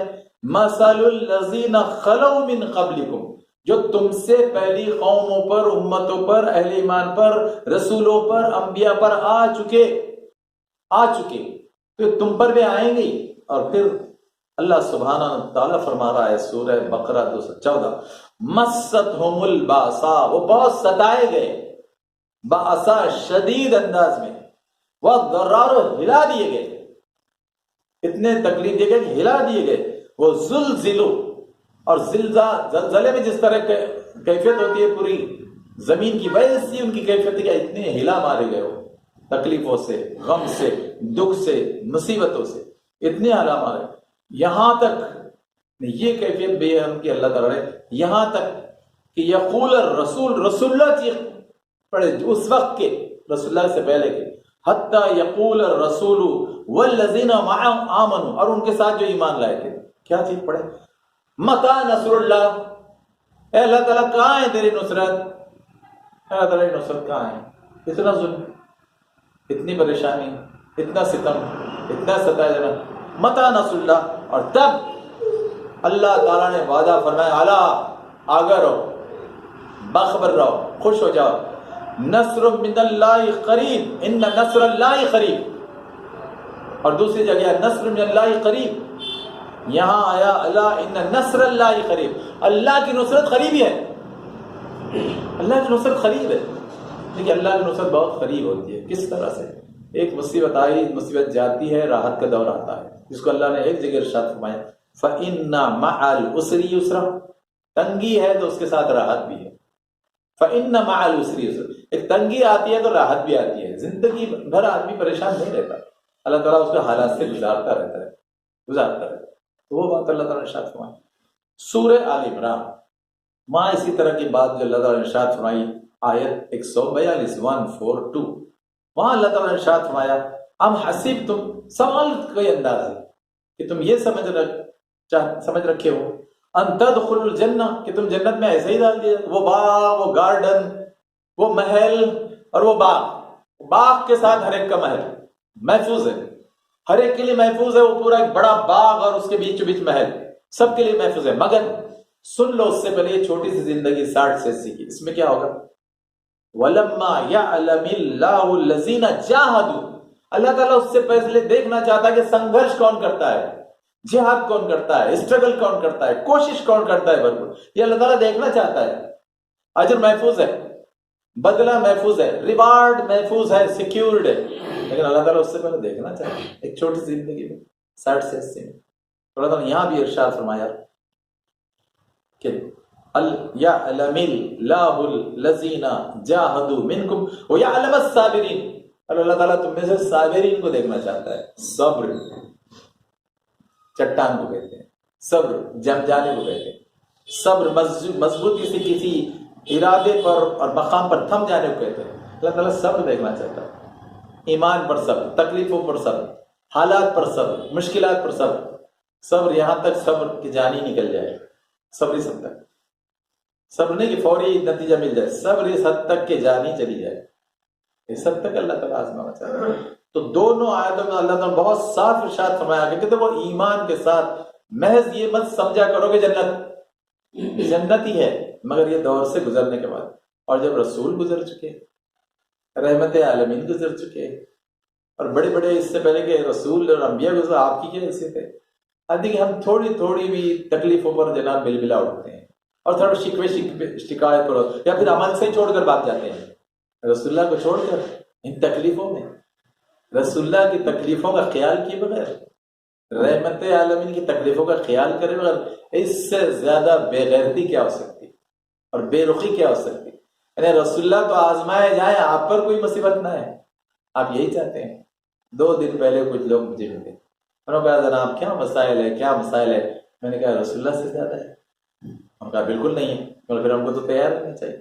مثل الذین خلو من قبلکم، جو تم سے پہلی قوموں پر، امتوں پر، اہل ایمان پر، رسولوں پر، انبیاء پر آ چکے پھر تم پر بھی آئیں گے. اور پھر اللہ سبحانہ تعالیٰ فرما رہا ہے سورہ بقرہ 214 مستہم الباسا، وہ بہت ستائے گئے، باسا شدید انداز میں، والضراء ہلا دیے گئے، اتنے تکلیف دیے گئے کہ ہلا دیے گئے. وہ زلزلو، اور زلزلے میں جس طرح کیفیت ہوتی ہے پوری زمین کی، ویسی ان کی کیفیت ہے کہ اتنے ہلا مارے گئے ہو تکلیفوں سے، غم سے، دکھ سے، مصیبتوں سے، اتنے ہلا مارے. یہاں تک یہ کیفیت بھی ہے ان کی اللہ تعالیٰ نے، یہاں تک کہ یقول الرسول، رسول اللہ کی پڑھے اس وقت کے، رسول اللہ سے پہلے کے، حتی یقول الرسول والذین آمنوا، اور ان کے ساتھ جو ایمان لائے تھے، کیا چیز پڑھے؟ متی نصر اللہ، اے اللہ تعالیٰ کہاں ہے تیری نصرت؟ اے اللہ تعالیٰ نصرت کہاں ہے؟ اتنا ظلم، اتنی پریشانی، اتنا ستم، اتنا ستایا جانا، متی نصر اللہ. اور تب اللہ تعالیٰ نے وعدہ فرمایا الا آگاہ رہو، باخبر رہو، خوش ہو جاؤ، نصر من اللہ قریب، ان نصر اللہ قریب. اور دوسری جگہ نصر من اللہ قریب، یہاں آیا الا ان نصر اللہ قریب، اللہ کی نصرت قریب ہی ہے، اللہ کی نصرت قریب ہے. لیکن اللہ کی نصرت بہت قریب ہوتی ہے. کس طرح سے؟ ایک مصیبت آئی، مصیبت جاتی ہے، راحت کا دور آتا ہے، جس کو اللہ نے ایک جگہ ارشاد فرمایا فَإِنَّ مَعَ الْعُسْرِ يُسْرًا، تنگی ہے تو اس کے ساتھ راحت بھی ہے. فَإِنَّ مَعَ الْعُسْرِ يُسْرًا، ایک تنگی آتی ہے تو راحت بھی آتی ہے. زندگی بھر آدمی پریشان نہیں رہتا، اللہ تعالیٰ اس کے حالات سے گزارتا رہتا ہے. تو وہ بات اللہ تعالیٰ نے ارشاد فرمائی. سورہ آل عمران، وہاں اسی طرح کی بات جو اللہ تعالیٰ نے ارشاد فرمائی، آیت 142 142، وہاں اللہ تعالیٰ نے ارشاد فرمایا ام حسبتم، سوال کوئی انداز ہے کہ تم یہ سمجھ رکھے ہو ان تدخلوا الجنہ، کہ تم جنت میں ایسے ہی ڈال دیا، وہ باغ، وہ گارڈن، وہ محل، اور وہ باغ کے ساتھ ہر ایک کا محل محفوظ ہے، ہر ایک کے لیے محفوظ ہے، وہ پورا ایک بڑا باغ اور اس کے بیچ محل سب کے لیے محفوظ ہے. مگر سن لو اس سے پہلے یہ چھوٹی سی زندگی 60 سے 80 کی، اس میں کیا ہوگا؟ وَلَمَّا يَعْلَمِ اللَّهُ الَّذِينَ جَاهَدُوا، اللہ تعالیٰ اس سے پہلے دیکھنا چاہتا ہے کہ سنگھرش کون کرتا ہے، جہاد کون کرتا ہے، اسٹرگل کون کرتا ہے، کوشش کون کرتا ہے بھرپور. یہ اللہ تعالیٰ دیکھنا چاہتا ہے. اجر محفوظ ہے، بدلہ محفوظ ہے، ریوارڈ محفوظ ہے، سیکیورڈ ہے. لیکن اللہ تعالیٰ اس سے پہلے دیکھنا چاہتا ہے ایک چھوٹی سی زندگی میں 60 سے 80 میں. اللہ تعالیٰ نے یہاں بھی ارشاد فرمایا کہ یعلم اللہ الذین جاہدوا منکم ویعلم الصابرین، اور اللہ تعالیٰ تم میں سے صابرین کو دیکھنا چاہتا ہے. صبر چٹان کو کہتے ہیں، صبر جم جانے کو کہتے ہیں، صبر مضبوطی سے کسی ارادے پر اور مقام پر تھم جانے کو کہتے ہیں. اللہ تعالیٰ صبر دیکھنا چاہتا ہے، ایمان پر صبر، تکلیفوں پر صبر، حالات پر صبر، مشکلات پر صبر. صبر یہاں تک صبر کی جان ہی نکل جائے، صبر اس حد تک، صبر نہیں کہ فوری نتیجہ مل جائے، صبر اس حد تک کہ جان ہی چلی جائے، اس حد تک اللہ تعالیٰ آزمانا چاہتا ہے. تو دونوں آیتوں میں اللہ تعالیٰ نے بہت صاف ارشاد فرمایا کہ کہتے وہ ایمان کے ساتھ محض یہ مت سمجھا کرو کہ جنت ہی ہے، مگر یہ دور سے گزرنے کے بعد. اور جب رسول گزر چکے، رحمت عالمین گزر چکے، اور بڑے بڑے اس سے پہلے کہ رسول اور انبیاء گزر، آپ کی کیا حیثیت ہے؟ کہ ہم تھوڑی بھی تکلیفوں پر جناب بل بلا اٹھتے ہیں، اور تھوڑا شکایت پر، یا پھر عمل سے چھوڑ کر بھاگ جاتے ہیں. رسول اللہ کو چھوڑ کر ان تکلیفوں میں، رسول اللہ کی تکلیفوں کا خیال کیے بغیر، رحمت عالمین کی تکلیفوں کا خیال کرے بغیر، اس سے زیادہ بے غیرتی کیا ہو سکتی اور بے رخی کیا ہو سکتی؟ یعنی رسول اللہ تو آزمائے جائیں، آپ پر کوئی مصیبت نہ ہے، آپ یہی چاہتے ہیں. 2 دن پہلے کچھ لوگ مجھے ملے، انہوں نے کہا جناب کیا مسائل ہے، کیا مسائل ہے؟ میں نے کہا رسول اللہ سے زیادہ ہے. انہوں نے کہا بالکل نہیں ہے. اور پھر ہم کو تو تیار رہنا چاہیے.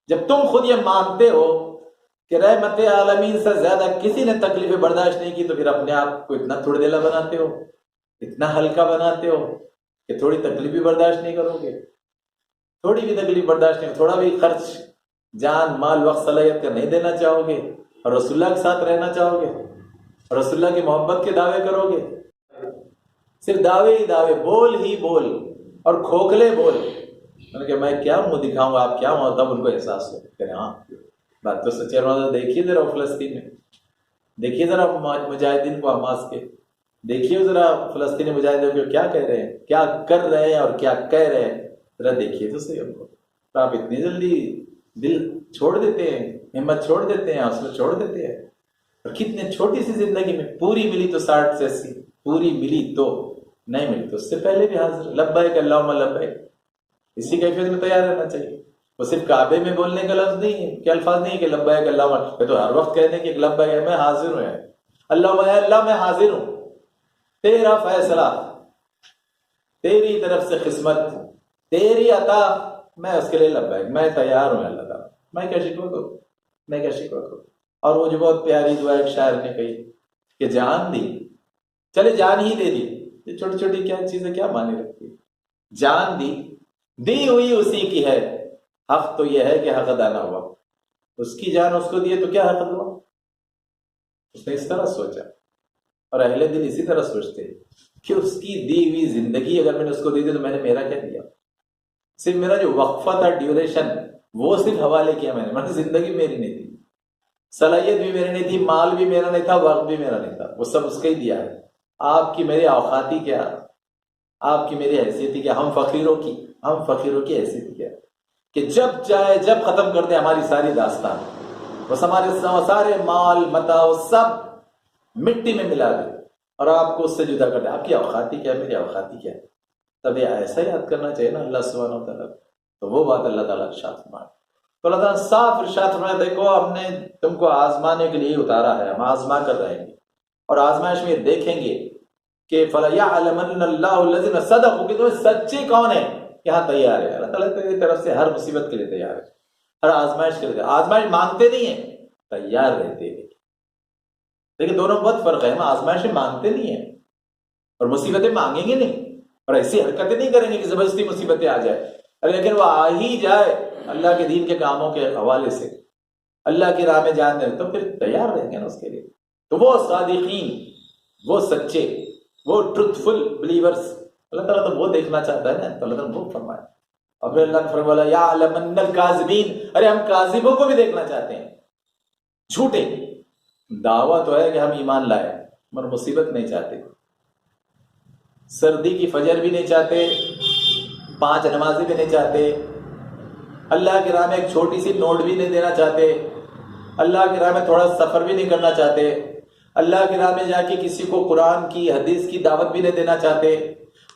جب تم خود یہ مانتے ہو کہ رحمت عالمین سے زیادہ کسی نے تکلیفیں برداشت نہیں کی، تو پھر اپنے آپ کو اتنا تھوڑے دلا بناتے ہو، اتنا ہلکا بناتے ہو کہ تھوڑی تکلیف بھی برداشت نہیں کرو گے. تھوڑی بھی تکلیف برداشت نہیں، تھوڑا بھی خرچ جان مال وقت صلاحیت کا نہیں دینا چاہو گے، اور رسول اللہ کے ساتھ رہنا چاہو گے، اور رسول اللہ کی محبت کے دعوے کرو گے. صرف دعوے ہی دعوے، بول ہی بول، اور کھوکھلے بول. کہ میں کیا منہ دکھاؤں گا، آپ کیا ہوں، تب ان کو احساس ہو کہ ہاں بات تو سچی ہے. دیکھیے ذرا فلسطین میں، دیکھیے ذرا مجاہدین کو حماس کے، دیکھیے ذرا فلسطینی مجاہدین کو کیا کہہ رہے ہیں، کیا کر رہے ہیں اور کیا کہہ رہے ہیں. ذرا دیکھیے تو صحیح ان کو. تو آپ اتنی جلدی دل چھوڑ دیتے ہیں، ہمت چھوڑ دیتے ہیں، حوصلہ چھوڑ دیتے ہیں. اور کتنے چھوٹی سی زندگی میں پوری ملی تو 60 سے 80، پوری ملی تو نہیں ملی تو اس سے پہلے بھی حاضر. لبیک اللہم لبیک، اسی کیفیت میں تیار رہنا چاہیے. وہ صرف کعبے میں بولنے کا لفظ نہیں ہے، کہ الفاظ نہیں ہے کہ لبیک اللہم، میں تو ہر وقت کہنے کہ لبیک ہے، میں حاضر ہوں. اللہ اللہ میں حاضر ہوں، تیرا فیصلہ، تیری طرف سے قسمت، تیری عطا، میں اس کے لیے لبیک، میں تیار ہوں. اللہ تعالیٰ میں کیا شکوہ کروں، میں کیا شکوہ کروں. اور وہ جو بہت پیاری دعا ایک شاعر نے کہی کہ جان دی، چلے جان ہی دے دی. یہ چھوٹی چھوٹی کیا چیزیں کیا معنی رکھتی ہے. جان دی ہوئی اسی کی ہے، حق تو یہ ہے کہ حق ادا نہ ہوا. اس کی جان اس کو دیے تو کیا حق ہوا. اس نے اس طرح سوچا، اور اہل دل اسی طرح سوچتے ہیں کہ اس کی دی ہوئی زندگی اگر میں نے اس کو دی دی تو میں نے میرا کیا دیا. صرف میرا جو وقفہ تھا، ڈیوریشن، وہ صرف حوالے کیا میں نے زندگی میری نہیں تھی، صلاحیت بھی میری نہیں تھی، مال بھی میرا نہیں تھا، وقت بھی میرا نہیں تھا، وہ سب اس کا ہی دیا ہے. آپ کی میری اوقاتی کیا، آپ کی میری حیثیت کیا، ہم فقیروں کی حیثیت کیا کہ جب چاہے جب ختم کر دیں ہماری ساری داستان، بس ہمارے سارے مال متاع سب مٹی میں ملا دے اور آپ کو اس سے جدا کر دیں. آپ کی اوقاتی کیا، میری اوقاتی کیا. تب یہ ایسا یاد کرنا چاہیے نا اللہ سبحانہ و تعالیٰ. تو وہ بات اللہ تعالیٰ ارشاد فرمائے. تو اللہ تعالیٰ صاف ارشاد فرمائے، دیکھو ہم نے تم کو آزمانے کے لیے اتارا ہے، ہم آزما کر رہیں گے، اور آزمائش میں دیکھیں گے کہ فَلَيَعْلَمَنَّ اللَّهُ الَّذِينَ صَدَقُوا، کہ تمہیں سچے کون ہیں. یہاں تیار ہے اللہ تعالیٰ کی طرف سے، ہر مصیبت کے لیے تیار ہے، ہر آزمائش کے لیے. آزمائش مانگتے نہیں ہیں، تیار رہتے ہیں. لیکن دونوں بہت فرق ہے. ہم آزمائشیں مانگتے نہیں ہیں اور مصیبتیں مانگیں گے نہیں، اور ایسی حرکتیں نہیں کریں گے کہ زبردستی مصیبتیں آ جائے. لیکن وہ آ ہی جائے اللہ کے دین کے کاموں کے حوالے سے، اللہ کی راہ میں جان دیں، تو پھر تیار رہیں گے نا اس کے لیے. تو وہ صادقین، وہ سچے، وہ ٹروتفل بلیورز، اللہ تعالیٰ تو وہ دیکھنا چاہتا ہے نا. تو اللہ تعالیٰ وہ فرمائے. اور پھر اللہ نے فرمایا یعلمن الکاذبین، ارے ہم کاذبوں کو بھی دیکھنا چاہتے ہیں، جھوٹے. دعویٰ تو ہے کہ ہم ایمان لائے مگر مصیبت نہیں چاہتے، سردی کی فجر بھی نہیں چاہتے، 5 نمازی بھی نہیں چاہتے، اللہ کی راہ میں ایک چھوٹی سی نوٹ بھی نہیں دینا چاہتے، اللہ کی راہ میں تھوڑا سفر بھی نہیں کرنا چاہتے، اللہ کی راہ میں جا کے کسی کو قرآن کی حدیث کی دعوت بھی نہیں دینا چاہتے،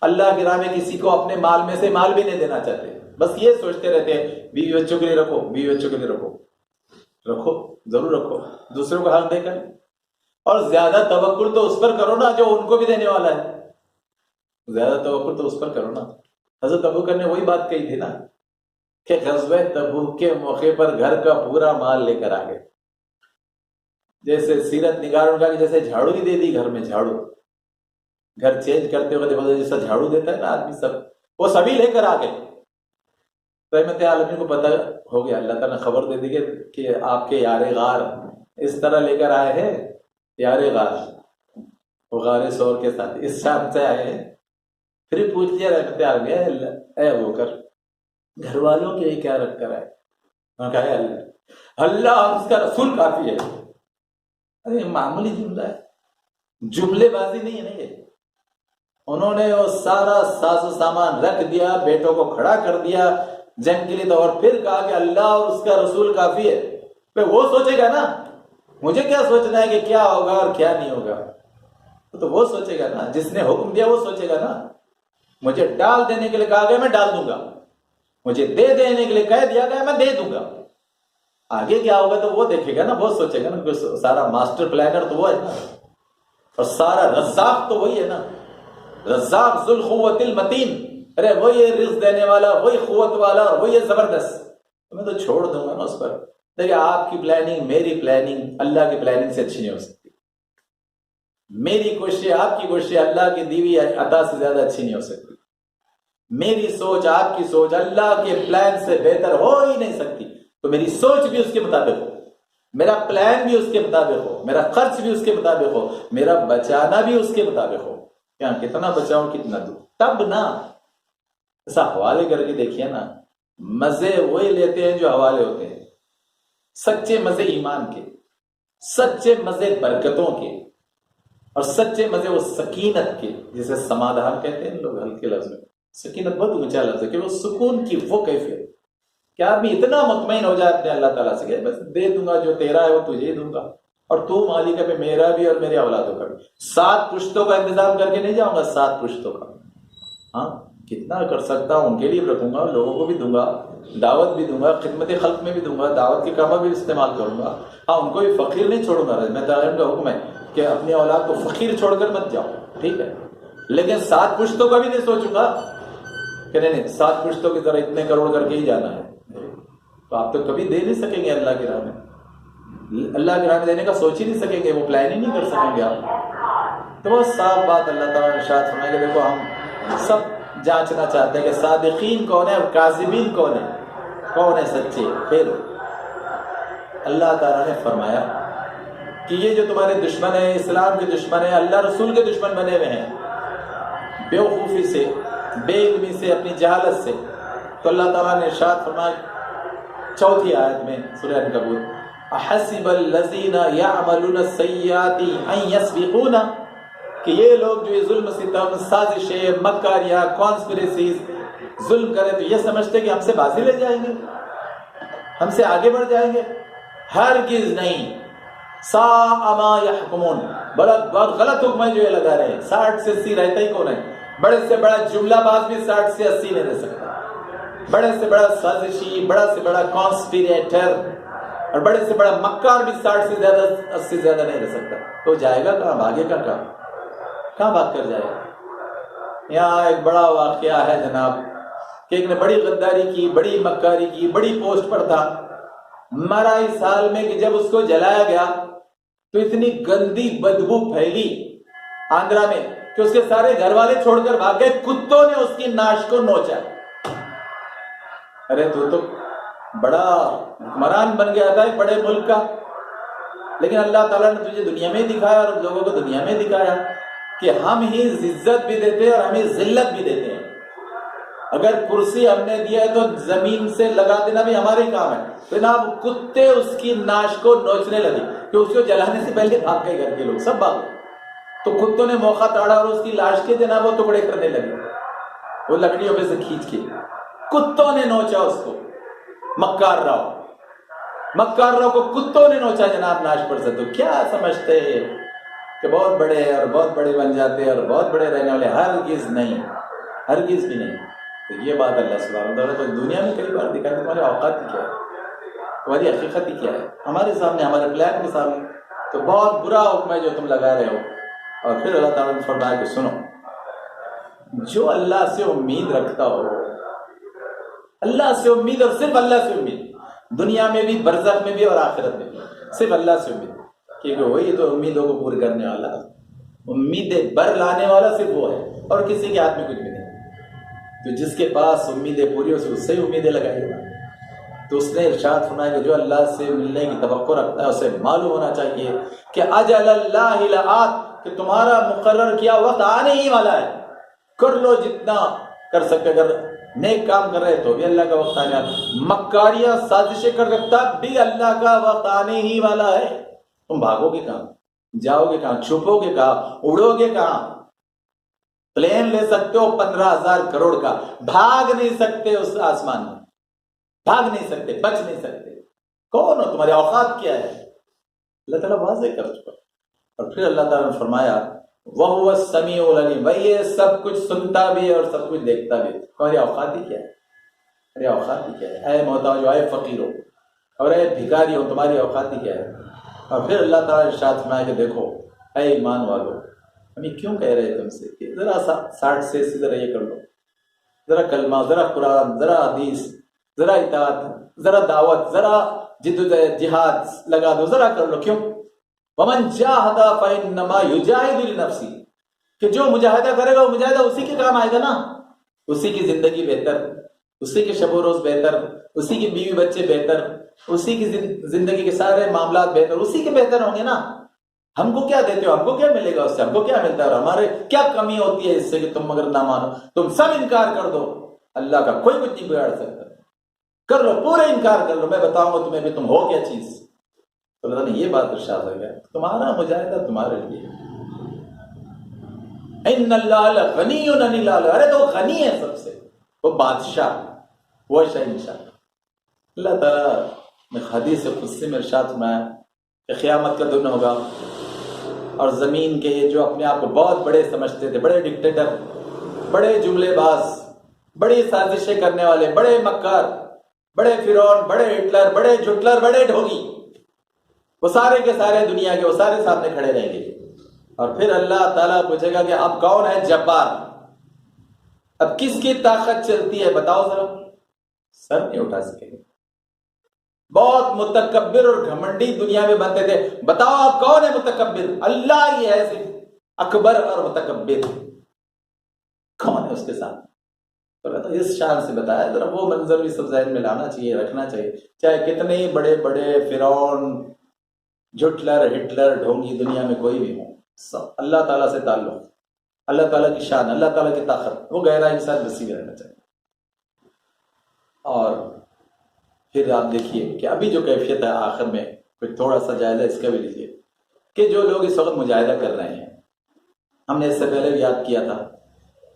اللہ کی راہ میں کسی کو اپنے مال میں سے مال بھی نہیں دینا چاہتے. بس یہ سوچتے رہتے ہیں بیوی بچوں کے لیے رکھو، بیوی بچوں کے لیے رکھو، رکھو ضرور رکھو، دوسروں کو حق دے کر. اور زیادہ توکل تو اس پر کرو نا جو ان کو بھی دینے والا ہے. زیادہ توکل تو اس پر کرو نا. حضرت ابوبکر نے وہی بات کہی تھی نا کہ غزوہ تبوک کے موقع پر گھر کا پورا مال لے کر آ گئے. جیسے سیرت نگاروں کا جیسے جھاڑو ہی دے دی گھر میں، جھاڑو گھر چینج کرتے ہوئے جیسا جھاڑو دیتا ہے نا آدمی، سب وہ سبھی لے کر آ گئے. رحمت عالمین کو پتہ ہو گیا، اللہ تعالیٰ نے خبر دے دی کہ آپ کے یار غار اس طرح لے کر آئے ہیں. یار غار، وہ غار سور کے ساتھ اس شام سے آئے ہیں. پھر پوچھ لیا رحمت عالمین، اے ابوبکر گھر والوں کے کیا رکھ کر آئے؟ انہوں نے کہا اللہ اور اس کا رسول کافی ہے. ارے معمولی جملہ ہے، جملے بازی نہیں ہے نا یہ. انہوں نے وہ سارا ساز و سامان رکھ دیا، بیٹوں کو کھڑا کر دیا جنگ کے لیے، تو اور پھر کہا کہ اللہ اور اس کا رسول کافی ہے. پھر وہ سوچے گا نا، مجھے کیا سوچنا ہے کہ کیا ہوگا اور کیا نہیں ہوگا. تو وہ سوچے گا نا، جس نے حکم دیا وہ سوچے گا نا. مجھے ڈال دینے کے لیے کہا گیا میں ڈال دوں گا، مجھے دے دینے کے لیے کہہ دیا گیا میں دے دوں گا. آگے کیا ہوگا تو وہ دیکھے گا نا، وہ سوچے گا نا. سارا ماسٹر پلانر تو وہ ہے نا، اور سارا رزاق تو وہی ہے نا. رزاق ذو القوت المتین ارے وہی ہے رزق دینے والا، وہی قوت والا، اور وہی ہے زبردست، تو میں تو چھوڑ دوں گا نا اس پر۔ دیکھیے آپ کی پلاننگ، میری پلاننگ اللہ کی پلاننگ سے اچھی نہیں ہو سکتی، میری کوشش آپ کی کوشش اللہ کی دیوی عطا سے زیادہ اچھی نہیں ہو سکتی، میری سوچ آپ کی سوچ اللہ کے پلان سے بہتر ہو ہی نہیں سکتی۔ تو میری سوچ بھی اس کے مطابق ہو، میرا پلان بھی اس کے مطابق ہو، میرا خرچ بھی اس کے مطابق ہو، میرا بچانا بھی اس کے مطابق ہو۔ کیا کتنا بچاؤں کتنا دوں، تب نا ایسا حوالے کر کے دیکھیے نا، مزے وہی لیتے ہیں جو حوالے ہوتے ہیں، سچے مزے ایمان کے، سچے مزے برکتوں کے، اور سچے مزے وہ سکینت کے، جسے سمادھان کہتے ہیں لوگ ہلکے لفظ میں۔ سکینت بہت اونچا لفظ ہے کہ وہ سکون کی وہ کیفیت کہ آدمی اتنا مطمئن ہو جائے اپنے اللہ تعالیٰ سے کہ بس دے دوں گا، جو تیرا ہے وہ تجھے دوں گا، اور تو مالک ہے پہ میرا بھی اور میرے اولادوں کا بھی، 7 پشتوں کا انتظام کر کے نہیں جاؤں گا، 7 پشتوں کا، ہاں کتنا کر سکتا ہوں ان کے لیے رکھوں گا، لوگوں کو بھی دوں گا، دعوت بھی دوں گا، خدمت خلق میں بھی دوں گا، دعوت کے کاموں بھی استعمال کروں گا، ہاں ان کو بھی فقیر نہیں چھوڑوں گا۔ میں تعلیم کا حکم ہے کہ اپنی اولاد کو فقیر چھوڑ کر مت جاؤ، ٹھیک ہے، لیکن 7 پشتوں کا بھی نہیں سوچوں گا کہ نہیں 7 پشتوں کی طرح اتنے کروڑ کر کے ہی جانا ہے، تو آپ تو کبھی دے نہیں سکیں گے اللہ کی راہ میں، اللہ کی راہ میں دینے کا سوچ ہی نہیں سکیں گے، وہ پلان ہی نہیں کر سکیں گے آپ۔ تو بہت صاف بات اللہ تعالیٰ نے ارشاد فرمایا کہ دیکھو ہم سب جانچنا چاہتے ہیں کہ صادقین کون ہے اور کاذبین کون ہے، کون ہے سچے۔ پھر اللہ تعالیٰ نے فرمایا کہ یہ جو تمہارے دشمن ہیں، اسلام کے دشمن ہیں، اللہ رسول کے دشمن بنے ہوئے ہیں، بیوقوفی سے، بے علمی سے، اپنی جہالت سے، تو اللہ تعالیٰ نے ارشاد فرمایا 4 آیت میں سورہ عنکبوت، احسب الذین یعملون السیئات ان یسبقونا، کہ یہ لوگ جو ظلم ستم، سازشیں، مکاریاں، کانسپریسیز ظلم کریں تو یہ سمجھتے کہ ہم سے بازی لے جائیں گے، ہم سے آگے بڑھ جائیں گے، ہرگز نہیں۔ ساء ما یحکمون، بہت غلط حکم ہے جو یہ لگا رہے ہیں، 60 سے 80 رہتا ہی کون ہے؟ بڑے سے بڑا جملہ باز بھی 60 سے 80 نہیں رہ سکتا، بڑے سے بڑا سازشی، بڑا سے بڑا کانسپیریٹر اور بڑے سے بڑا مکار بھی 60 سے زیادہ 80 سے زیادہ نہیں رہ سکتا۔ تو جائے گا کہاں، بھاگے گا کہاں بھاگ کر جائے گا؟ یہاں ایک بڑا واقعہ ہے جناب کہ ایک نے بڑی غداری کی، بڑی مکاری کی، بڑی پوسٹ پر تھا، مرا اس حال میں کہ جب اس کو جلایا گیا تو اتنی گندی بدبو پھیلی آندرا میں کہ اس کے سارے گھر والے چھوڑ کر بھاگ گئے، کتوں نے اس کی ناش کو نوچا۔ ارے تو بڑا حکمران بن گیا تھا ایک بڑے ملک کا، لیکن اللہ تعالیٰ نے تجھے دنیا میں دکھایا اور لوگوں کو دنیا میں دکھایا کہ ہم ہی عزت بھی دیتے ہیں اور ہمیں ذلت بھی دیتے ہیں۔ اگر کرسی ہم نے دیا ہے تو زمین سے لگا دینا بھی ہمارے کام ہے۔ جناب کتے اس کی ناش کو نوچنے لگے کہ اس کو جلانے سے پہلے بھاگ گئے، گھر کے لوگ سب بھاگ گئے، تو کتوں نے موقع تاڑا اور اس کی لاش کے جناب وہ ٹکڑے کرنے لگے، وہ لکڑیوں پہ سے کھینچ کے کتوں نے نوچا اس کو۔ مکار راؤ کو کتوں نے نوچا جناب ناش پر سے۔ تو کیا سمجھتے ہیں کہ بہت بڑے ہیں اور بہت بڑے بن جاتے ہیں اور بہت بڑے رہنے والے؟ ہرگز نہیں، ہرگز بھی نہیں۔ تو یہ بات اللہ سبحانہ وتعالیٰ کو دنیا میں کئی بار دکھا کہ تمہارے اوقات کیا ہے، تمہاری حقیقت کیا ہے، ہمارے سامنے، ہمارے پلان کے سامنے۔ تو بہت برا حکم ہے جو تم لگا رہے ہو۔ اور پھر اللہ تعالیٰ نے فرمایا کہ سنو، جو اللہ سے امید رکھتا ہو، اللہ سے امید اور صرف اللہ سے امید، دنیا میں بھی، برزخ میں بھی اور آخرت میں بھی، صرف اللہ سے امید، کیونکہ وہی تو امیدوں کو پوری کرنے والا، امیدیں بر لانے والا صرف وہ ہے، اور کسی کے ہاتھ میں کچھ بھی نہیں۔ تو جس کے پاس امیدیں پوری ہو اس سے ہی امیدیں لگائے گا۔ تو اس نے ارشاد فرمایا کہ جو اللہ سے ملنے کی توقع رکھتا ہے اسے معلوم ہونا چاہیے کہ اجل اللہ لآت، کہ تمہارا مقرر کیا وقت آنے ہی والا ہے، کر لو جتنا کر سکتے، اگر نیک کام کر رہے تو بھی اللہ کا وقت آنے والا، مکاریاں سازشیں کر رہے تب بھی اللہ کا وقت آنے ہی والا ہے۔ تم بھاگو گے کہاں، جاؤ گے کہاں، چھپو گے کہاں، اڑو گے کہاں؟ پلین لے سکتے ہو 15,000 کروڑ کا، بھاگ نہیں سکتے اس آسمان میں، بھاگ نہیں سکتے، بچ نہیں سکتے۔ کون ہو، تمہارے اوقات کیا ہے؟ اللہ تعالیٰ واضح کر چکا۔ اور پھر اللہ تعالیٰ نے فرمایا وَهُوَ السَّمِيعُ الْعَلِيمُ، بھائی یہ سب کچھ سنتا بھی ہے اور سب کچھ دیکھتا بھی ہے۔ تمہاری اوقات ہی کیا ہے؟ ارے اوقات ہی کیا ہے؟ اے محتاج ہو، اے فقیر ہو اور اے بھکاری ہو، تمہاری اوقات ہی کیا ہے؟ اور پھر اللہ تعالیٰ نے ارشاد فرمایا کہ دیکھو اے ایمان والو، ہمیں کیوں کہہ رہے تم سے کہ ذرا سا 60 سے اسی طرح یہ کر لو، ذرا کلمہ، ذرا قرآن، ذرا حدیث، ذرا اطاعت، ذرا دعوت، ذرا جد جہاد لگا دو، ذرا کر لو. کیوں؟ ومن جاہد فانما یجاہد لنفسہ، کہ جو مجاہدہ کرے گا وہ مجاہدہ اسی کے کام آئے گا نا. اسی کی زندگی بہتر، اسی کے شب و روز بہتر، اسی کی بیوی بچے بہتر، اسی کی زندگی کے سارے معاملات بہتر، اسی کے بہتر ہوں گے نا. ہم کو کیا دیتے ہو؟ ہم کو کیا ملے گا اس سے؟ ہم کو کیا ملتا ہے؟ اور ہمارے کیا کمی ہوتی ہے اس سے کہ تم اگر نہ مانو؟ تم سب انکار کر دو، اللہ کا کوئی کچھ نہیں بگاڑ سکتا. کر لو، پورے انکار کر لو، میں بتاؤں گا تمہیں بھی تم ہو کیا چیز. تو اللہ نے یہ بات ارشاد ہو گیا، تمہارا مجاہدہ تمہارے لیے. ان اللہ لغنی عن العالمین، ارے تو غنی ہے سب سے، وہ بادشاہ، وہ شہنشاہ. اللہ تعالیٰ نے حدیث قدسی میں ارشاد فرمایا کہ قیامت کا دن ہوگا اور زمین کے یہ جو اپنے آپ کو بہت بڑے سمجھتے تھے، بڑے ڈکٹیٹر، بڑے جملے باز، بڑی سازشیں کرنے والے، بڑے مکار، بڑے فرعون، بڑے ہٹلر، بڑے جٹلر، بڑے ڈھوگی، وہ سارے کے سارے دنیا کے وہ سارے سامنے کھڑے رہیں گے. اور پھر اللہ تعالیٰ پوچھے گا کہ اب کون ہے جبار؟ اب کس کی طاقت چلتی ہے بتاؤ ذرا. سر نہیں اٹھا سکے گے. بہت متکبر اور گھمنڈی دنیا میں بنتے تھے، بتاؤ آپ کون ہے متکبر؟ اللہ ہی ہے صرف اکبر اور متکبر. کون ہے اس کے ساتھ؟ تو اس شان سے بتایا. ذرا وہ منظر بھی سب ذہن میں لانا چاہیے، رکھنا چاہیے. چاہے کتنے ہی بڑے بڑے فرعون، جٹلر، ہٹلر، ڈھونگی دنیا میں کوئی بھی ہو، سب اللہ تعالیٰ سے تعلق، اللہ تعالیٰ کی شان، اللہ تعالیٰ کی طاقت، وہ گہرا انسان وسیع رہنا چاہیے. اور پھر آپ دیکھیے کہ ابھی جو کیفیت ہے آخر میں کوئی تھوڑا سا جائزہ اس کا بھی لیجیے کہ جو لوگ اس وقت مجاہدہ کر رہے ہیں، ہم نے اس سے پہلے بھی یاد کیا تھا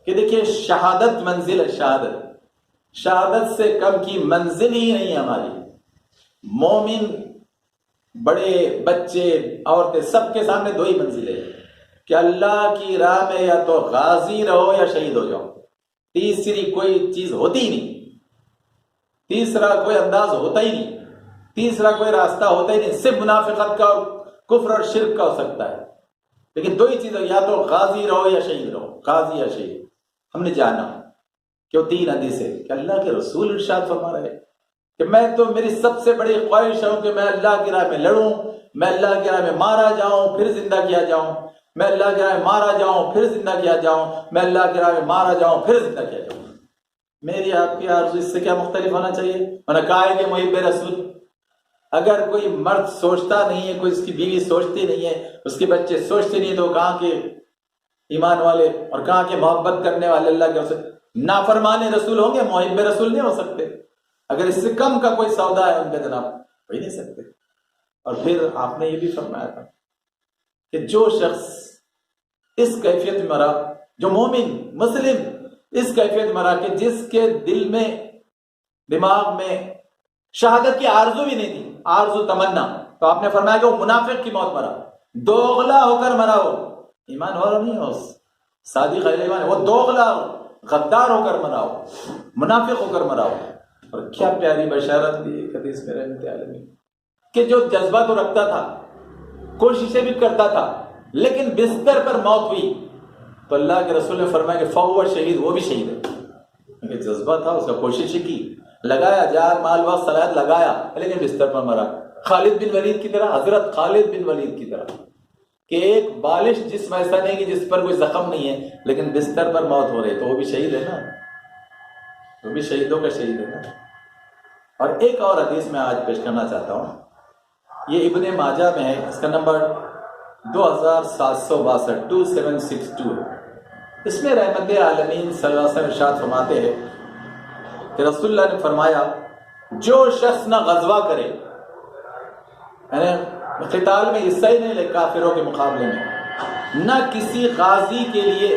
کہ دیکھیے شہادت منزل ہے، شہادت سے کم کی منزل ہی نہیں ہے ہماری. مومن، بڑے بچے، عورتیں، سب کے سامنے دو ہی منزلیں کہ اللہ کی راہ میں یا تو غازی رہو یا شہید ہو جاؤ. تیسری کوئی چیز ہوتی ہی نہیں، تیسرا کوئی انداز ہوتا ہی نہیں، تیسرا کوئی راستہ ہوتا ہی نہیں. صرف منافقت کا اور کفر اور شرک کا ہو سکتا ہے، لیکن دو ہی چیزیں، یا تو غازی رہو یا شہید رہو، غازی یا شہید. ہم نے جانا کہ وہ 3 حدیث ہے کہ اللہ کے رسول ارشاد فرما رہے کہ میں تو، میری سب سے بڑی خواہش ہے کہ میں اللہ کی راہ میں لڑوں، میں اللہ کی راہ میں مارا جاؤں پھر زندہ کیا جاؤں، میں اللہ کی راہ میں مارا جاؤں پھر زندہ کیا جاؤں، میں اللہ کی راہ میں مارا جاؤں پھر زندہ کیا جاؤں. میری آپ کی آرزو اس سے کیا مختلف ہونا چاہیے؟ میں نے کہا ہے کہ محب رسول، اگر کوئی مرد سوچتا نہیں ہے، کوئی اس کی بیوی سوچتی نہیں ہے، اس کے بچے سوچتے نہیں، تو کہاں کے ایمان والے اور کہاں کے محبت کرنے والے اللہ کے ہو سکتے؟ نافرمان رسول ہوں گے، محب رسول نہیں ہو سکتے. اگر اس سے کم کا کوئی سودا ہے ان کا جناب، ہو ہی نہیں سکتے. اور پھر آپ نے یہ بھی فرمایا تھا کہ جو شخص اس کیفیت میں مرا، جو مومن مسلم اس کیفیت میں مرا کہ جس کے دل میں، دماغ میں شہادت کی آرزو بھی نہیں تھی، آرزو تمنا، تو آپ نے فرمایا کہ وہ منافق کی موت مرا، دوغلا ہو کر مرا. وہ ایمان والا نہیں ہو، صادق اہل ایمان، وہ دوغلا غدار ہو کر مرا ہو، منافق ہو کر مرا ہو. اور کیا پیاری بشارت دی حدیث میں رحمت عالمین کہ جو جذبہ تو رکھتا تھا، کوششیں بھی کرتا تھا، لیکن بستر پر موت ہوئی تو اللہ کے رسول نے فرمایا کہ فہو شہید، وہ بھی شہید ہے. کیونکہ جذبہ تھا، اس کا کوشش کی، لگایا، جان مال وقت صلاحیت لگایا، لیکن بستر پر مرا. خالد بن ولید کی طرح، حضرت خالد بن ولید کی طرح کہ ایک بالش جسم ایسا نہیں کہ جس پر کوئی زخم نہیں ہے، لیکن بستر پر موت ہو رہی، تو وہ بھی شہید ہے نا، وہ بھی شہیدوں کا شہید ہے نا. اور ایک اور حدیث میں آج پیش کرنا چاہتا ہوں، یہ ابن ماجہ میں ہے، اس کا نمبر 2762 2762 ہے. اس میں رحمت عالمین صلی اللہ علیہ وسلم ارشاد فرماتے ہیں کہ رسول اللہ نے فرمایا جو شخص نہ غزوہ کرے، یعنی قتال میں حصہ ہی نہیں لے کافروں کے مقابلے میں، نہ کسی غازی کے لیے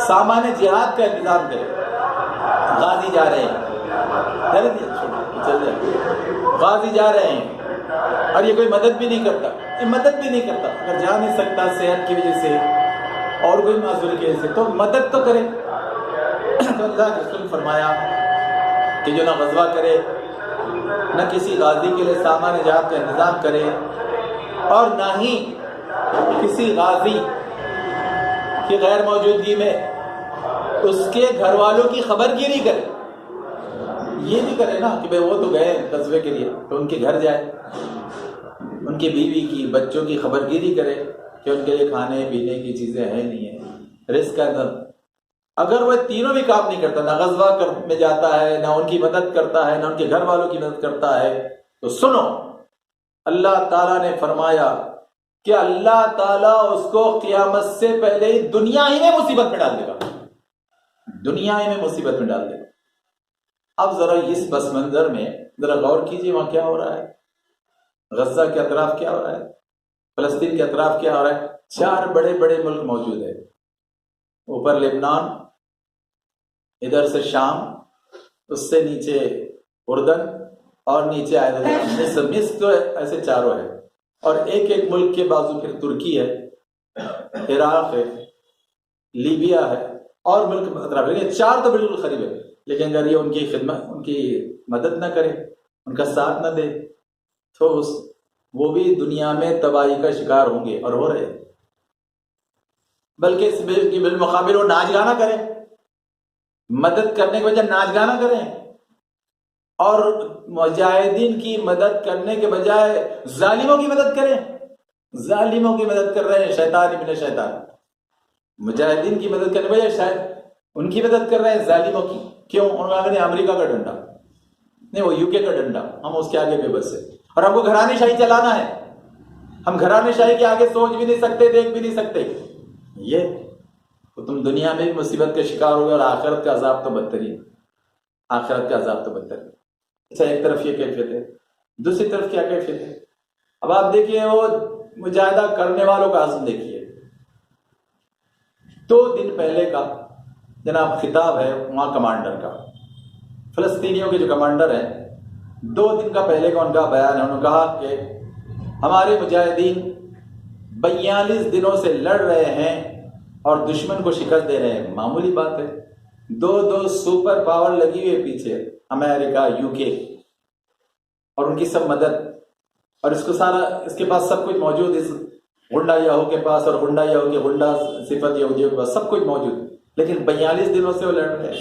سامان جہاد کا انتظام کرے، غازی جا رہے ہیں، غازی جا رہے ہیں اور یہ کوئی مدد بھی نہیں کرتا، یہ مدد بھی نہیں کرتا، اگر جا نہیں سکتا صحت کی وجہ سے اور کوئی معذوری کی وجہ سے، تو مدد تو کرے. تو اللہ کے رسول فرمایا کہ جو نہ غزوہ کرے، نہ کسی غازی کے لیے سامان جہاد کا انتظام کرے، اور نہ ہی کسی غازی کی غیر موجودگی میں اس کے گھر والوں کی خبر گیری کرے. یہ بھی کرے نا کہ بھائی وہ تو گئے غزوے کے لیے تو ان کے گھر جائے, ان کی بیوی کی بچوں کی خبر گیری کرے کہ ان کے لیے کھانے پینے کی چیزیں ہیں نہیں ہیں, رزق کا اندر. اگر وہ تینوں بھی کام نہیں کرتا, نہ غزوہ میں جاتا ہے, نہ ان کی مدد کرتا ہے, نہ ان کے گھر والوں کی مدد کرتا ہے, تو سنو اللہ تعالیٰ نے فرمایا کہ اللہ تعالیٰ اس کو قیامت سے پہلے ہی دنیا ہی میں مصیبت میں ڈال دے گا, دنیا ہی میں مصیبت میں ڈال دے گا. اب ذرا اس پس منظر میں ذرا غور کیجئے وہاں کیا ہو رہا ہے. غزہ کے اطراف کیا ہو رہا ہے, فلسطین کے اطراف کیا ہو رہا ہے. 4 بڑے بڑے ملک موجود ہیں, اوپر لبنان, ادھر سے شام, اس سے نیچے اردن, اور نیچے آئے مصر تو ایسے چاروں ہے, اور ایک ایک ملک کے بازو پھر ترکی ہے, عراق ہے, لیبیا ہے, اور ملک اطراف. لیکن 4 تو بالکل قریب ہے, لیکن اگر یہ ان کی خدمت, ان کی مدد نہ کرے, ان کا ساتھ نہ دے, تو وہ بھی دنیا میں تباہی کا شکار ہوں گے, اور ہو رہے ہیں. بلکہ اس کی بالمقابل وہ ناچ گانا کریں, مدد کرنے کے بجائے ناچ گانا کریں, اور مجاہدین کی مدد کرنے کے بجائے ظالموں کی مدد کریں. ظالموں کی مدد کر رہے ہیں, شیطان ابن شیطان. مجاہدین کی مدد کرنے کے بجائے شاید ان کی مدد کر رہے ہیں, ظالموں کی. کیوں؟ انہوں نے امریکہ کا ڈنڈا نہیں, وہ UK کا ڈنڈا, ہم اس کے آگے بے بس ہے, اور ہم کو گھرانے شاہی چلانا ہے. ہم گھرانے شاہی کے آگے سوچ بھی نہیں سکتے, دیکھ بھی نہیں سکتے. یہ تو تم دنیا میں بھی مصیبت کا شکار ہو گئے, اور آخرت کا عذاب تو بدترین, آخرت کا عذاب تو بدترین. اچھا, ایک طرف یہ کیفیت ہے, دوسری طرف کیا کیفیت ہے؟ اب آپ دیکھیے وہ مجاہدہ کرنے والوں کا عزم دیکھیے. 2 دن پہلے کا جناب خطاب ہے وہاں کمانڈر کا, فلسطینیوں کے جو کمانڈر ہیں, 2 دن کا پہلے کا ان کا بیان ہے. انہوں نے کہا کہ ہمارے مجاہدین 42 دنوں سے لڑ رہے ہیں اور دشمن کو شکست دے رہے ہیں. معمولی بات ہے, 2 سپر پاور لگی ہوئی ہے پیچھے, امریکہ, UK, اور ان کی سب مدد, اور اس کو سارا, اس کے پاس سب کچھ موجود, اس غنڈہ یاہو کے پاس, اور غنڈہ یاہو کے غنڈہ صفت یہودیوں کے پاس سب کچھ موجود, لیکن 42 دنوں سے وہ لڑ رہے ہیں.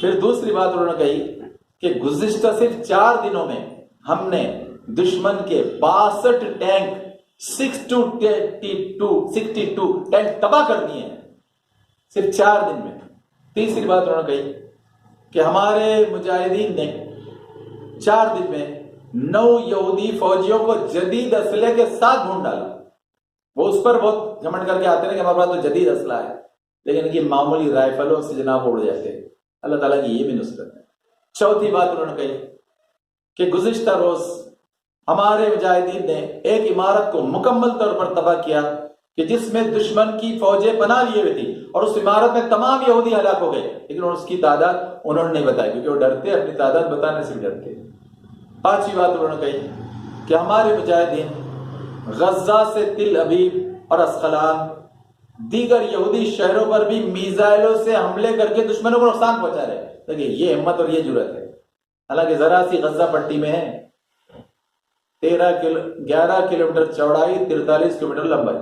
پھر دوسری بات انہوں نے کہی کہ گزشتہ صرف 4 دنوں میں ہم نے دشمن کے 62 ٹینک 62 ٹینک تباہ کر دیے ہیں صرف 4 دن میں. تیسری بات انہوں نے کہی کہ ہمارے مجاہدین نے 4 دن میں 9 یہودی فوجیوں کو جدید اسلحے کے ساتھ ڈھونڈ ڈالا. وہ اس پر بہت گھمنڈ کر کے آتے ہیں کہ ہمارے پاس تو جدید اسلحہ ہے, لیکن ان کی معمولی رائفلوں سے جناب اڑ جاتے ہیں. اللہ تعالیٰ کی یہ بھی نصرت ہے. چوتھی بات انہوں نے کہی کہ گزشتہ روز ہمارے مجاہدین نے ایک عمارت کو مکمل طور پر تباہ کیا کہ جس میں دشمن کی فوجیں پناہ لیے ہوئی تھی, اور اس عمارت میں تمام یہودی ہلاک ہو گئے, لیکن اس کی تعداد انہوں نے نہیں بتائی کیونکہ وہ ڈرتے, اپنی تعداد بتانے سے ڈرتے. پانچویں بات انہوں نے کہی کہ ہمارے مجاہدین غزہ سے تل ابیب اور اسقلان دیگر یہودی شہروں پر بھی میزائلوں سے حملے کر کے دشمنوں کو نقصان پہنچا رہے ہیں. دیکھیے یہ ہمت اور یہ جرأت ہے. حالانکہ ذرا سی غزہ پٹی میں ہے, 11 کلومیٹر چوڑائی, 43 کلومیٹر لمبائی,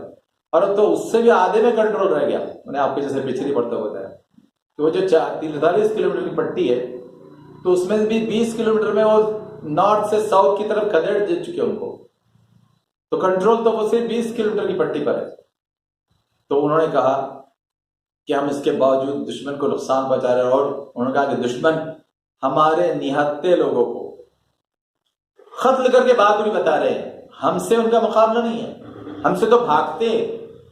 اور تو اس سے بھی آدھے میں کنٹرول رہ گیا. میں نے آپ کے جیسے پچھلی پڑتا ہوتا ہے کہ وہ جو 43 کلومیٹر کی پٹی ہے, تو اس میں بھی 20 کلومیٹر میں وہ نارتھ سے ساؤتھ کی طرف کھدیڑ دے چکے ان کو, تو کنٹرول تو وہ صرف 20 کلومیٹر کی پٹی پر ہے. تو انہوں نے کہا کہ ہم اس کے باوجود دشمن کو نقصان پہنچا رہے ہیں, اور انہوں نے کہا کہ دشمن ہمارے نہتے لوگوں کو قتل کر کے بہادری بتا رہے ہیں, ہم سے ان کا مقابلہ نہیں ہے, ہم سے تو بھاگتے.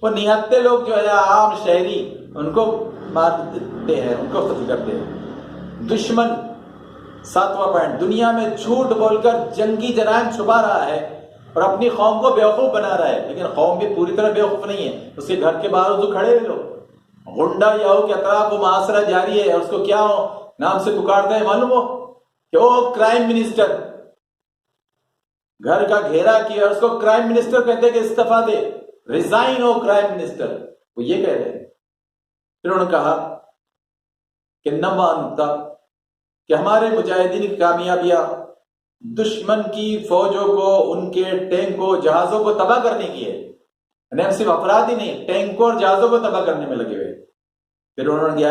وہ نہتے لوگ جو ہے عام شہری, ان کو مارتے ہیں, ان کو قتل کرتے ہیں. دشمن 7واں پوائنٹ, دنیا میں جھوٹ بول کر جنگی جرائم چھپا رہا ہے اور اپنی قوم کو بیوقوف بنا رہا ہے, لیکن قوم بھی پوری طرح بیوقوف نہیں ہے. اس کے گھر کے باہر جو کھڑے ہوئے لوگ, غنڈہ یاہو کے اطراف وہ محاصرہ جاری ہے, اور اس کو کیا نام سے پکارتے ہیں معلوم ہو کہ وہ کرائم منسٹر. گھر کا گھیرا کیا, اور اس کو کرائم منسٹر کہتے ہیں کہ استعفیٰ دے, ریزائن ہو کرائم منسٹر, وہ یہ کہہ رہے ہیں. پھر انہوں نے کہا کہ نواں نقطہ کہ ہمارے مجاہدین کی کامیابیاں دشمن کی فوجوں کو, ان کے ٹینکوں, جہازوں کو تباہ کرنے کی ہے. یعنی ہم صرف افراد ہی نہیں, ٹینکوں اور جہازوں کو تباہ کرنے میں لگے ہوئے. پھر انہوں نے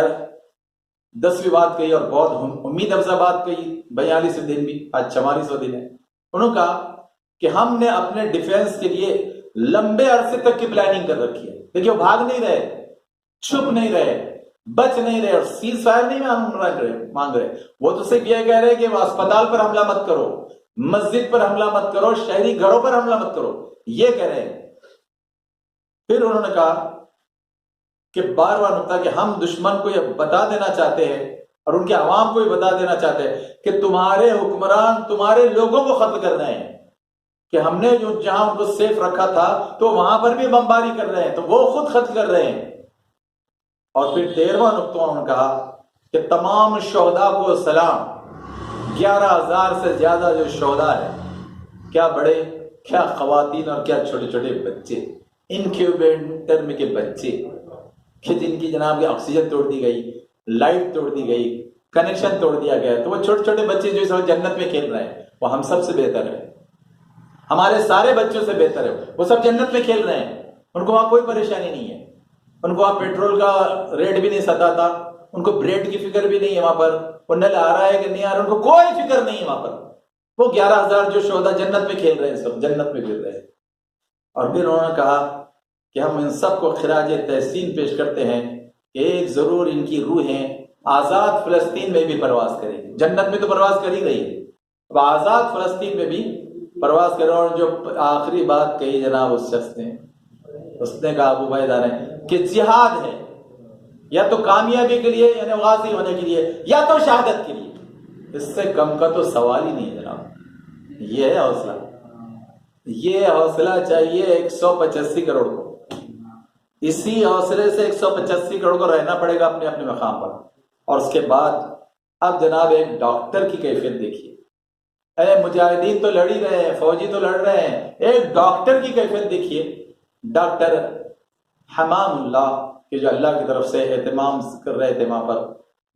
10ویں بات کہی اور بہت امید افزا بات کہی، 42 دن بھی، آج 44واں دن ہے۔ انہوں نے کہا کہ ہم نے اپنے ڈیفینس کے لیے لمبے عرصے تک کی پلاننگ کر رکھی ہے۔ دیکھیے وہ بھاگ نہیں رہے، چھپ نہیں رہے، بچ نہیں رہے، اور سیز فائر نہیں مانگ رہے، وہ تو صرف یہ کہہ رہے کہ وہ اسپتال پر حملہ مت کرو، مسجد پر حملہ مت کرو، شہری گھروں پر حملہ مت کرو، یہ کہہ رہے ہیں۔ پھر انہوں نے کہا کہ 12واں نقطہ کہ ہم دشمن کو یہ بتا دینا چاہتے ہیں اور ان کے عوام کو بھی بتا دینا چاہتے ہیں کہ تمہارے حکمران تمہارے لوگوں کو قتل کر رہے ہیں، کہ ہم نے جو جہاں ان کو سیف رکھا تھا تو وہاں پر بھی بمباری کر رہے ہیں، تو وہ خود قتل کر رہے ہیں۔ اور پھر 13واں نقطہ انہوں نے کہا کہ تمام شہداء کو سلام، 11,000 سے زیادہ جو شہداء ہیں، کیا بڑے، کیا خواتین اور کیا چھوٹے چھوٹے بچے، انکیوبیٹر میں کے بچے، کہ جن کی جناب کی آکسیجن توڑ دی گئی، لائٹ توڑ دی گئی، کنیکشن توڑ دیا گیا، تو وہ چھوٹے چھوٹے بچے جو اس وقت جنت میں کھیل رہے ہیں، وہ ہم سب سے بہتر ہے، ہمارے سارے بچوں سے بہتر ہے، وہ سب جنت میں کھیل رہے ہیں، ان کو وہاں کوئی پریشانی نہیں ہے، ان کو وہاں پیٹرول کا ریٹ بھی نہیں ستا، ان کو بریڈ کی فکر بھی نہیں ہے، وہاں پر وہ نل آ رہا ہے کہ نہیں آ رہا، ان کو کوئی فکر نہیں ہے وہاں پر، وہ 11,000 جو شہداء جنت میں کھیل رہے ہیں، سب جنت میں کھیل رہے ہیں۔ اور پھر انہوں نے کہا کہ ہم ان سب کو خراج تحسین پیش کرتے ہیں کہ ایک ضرور ان کی روحیں آزاد فلسطین میں بھی پرواز کریں گی، جنت میں تو پرواز کر ہی رہی ہے، اب آزاد فلسطین میں بھی پرواز کر رہا۔ اور جو آخری بات کہی جناب اس شخص نے، اس نے کہا ابو عبیدہ نے کہ جہاد ہے یا تو کامیابی کے لیے، یعنی غازی ہونے کے لیے، یا تو شہادت کے لیے، اس سے کم کا تو سوال ہی نہیں ہے جناب۔ یہ ہے حوصلہ، یہ حوصلہ چاہیے 185 کروڑ کو، اسی حوصلے سے 185 کروڑ کو رہنا پڑے گا اپنے اپنے مقام پر۔ اور اس کے بعد اب جناب ایک ڈاکٹر کی کیفیت دیکھیے، اے مجاہدین تو لڑ ہی رہے ہیں، فوجی تو لڑ رہے ہیں، ایک ڈاکٹر کی کیفیت دیکھیے۔ ڈاکٹر حمام اللہ کہ جو اللہ کی طرف سے اہتمام کر رہے تھے وہاں پر،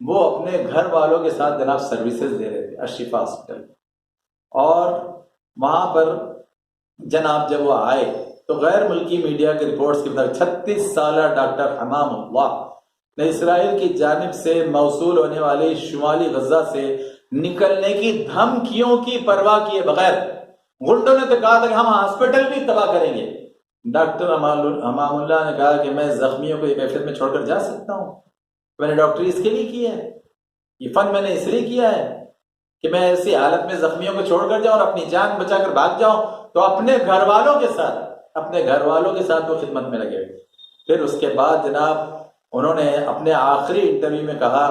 وہ اپنے گھر والوں کے ساتھ جناب سروسز دے رہے تھے الشفا ہاسپٹل، اور وہاں پر جناب جب وہ آئے تو غیر ملکی میڈیا کی رپورٹس کے مطابق 36 سالہ ڈاکٹر حمام اللہ نے اسرائیل کی جانب سے موصول ہونے والی شمالی غزہ سے نکلنے کی دھمکیوں کی پرواہ کیے بغیر، غنڈوں نے تو کہا تھا کہ ہم ہاسپٹل بھی تباہ کریں گے، ڈاکٹر حمام اللہ نے کہا کہ میں زخمیوں کو ایک کیفیت میں چھوڑ کر جا سکتا ہوں؟ میں نے ڈاکٹری اس کے لیے کی ہے، یہ فن میں نے اس لیے کیا ہے کہ میں ایسی حالت میں زخمیوں کو چھوڑ کر جاؤں اور اپنی جان بچا کر بھاگ جاؤں، تو اپنے گھر والوں کے ساتھ وہ خدمت میں لگے۔ پھر اس کے بعد جناب انہوں نے اپنے آخری انٹرویو میں کہا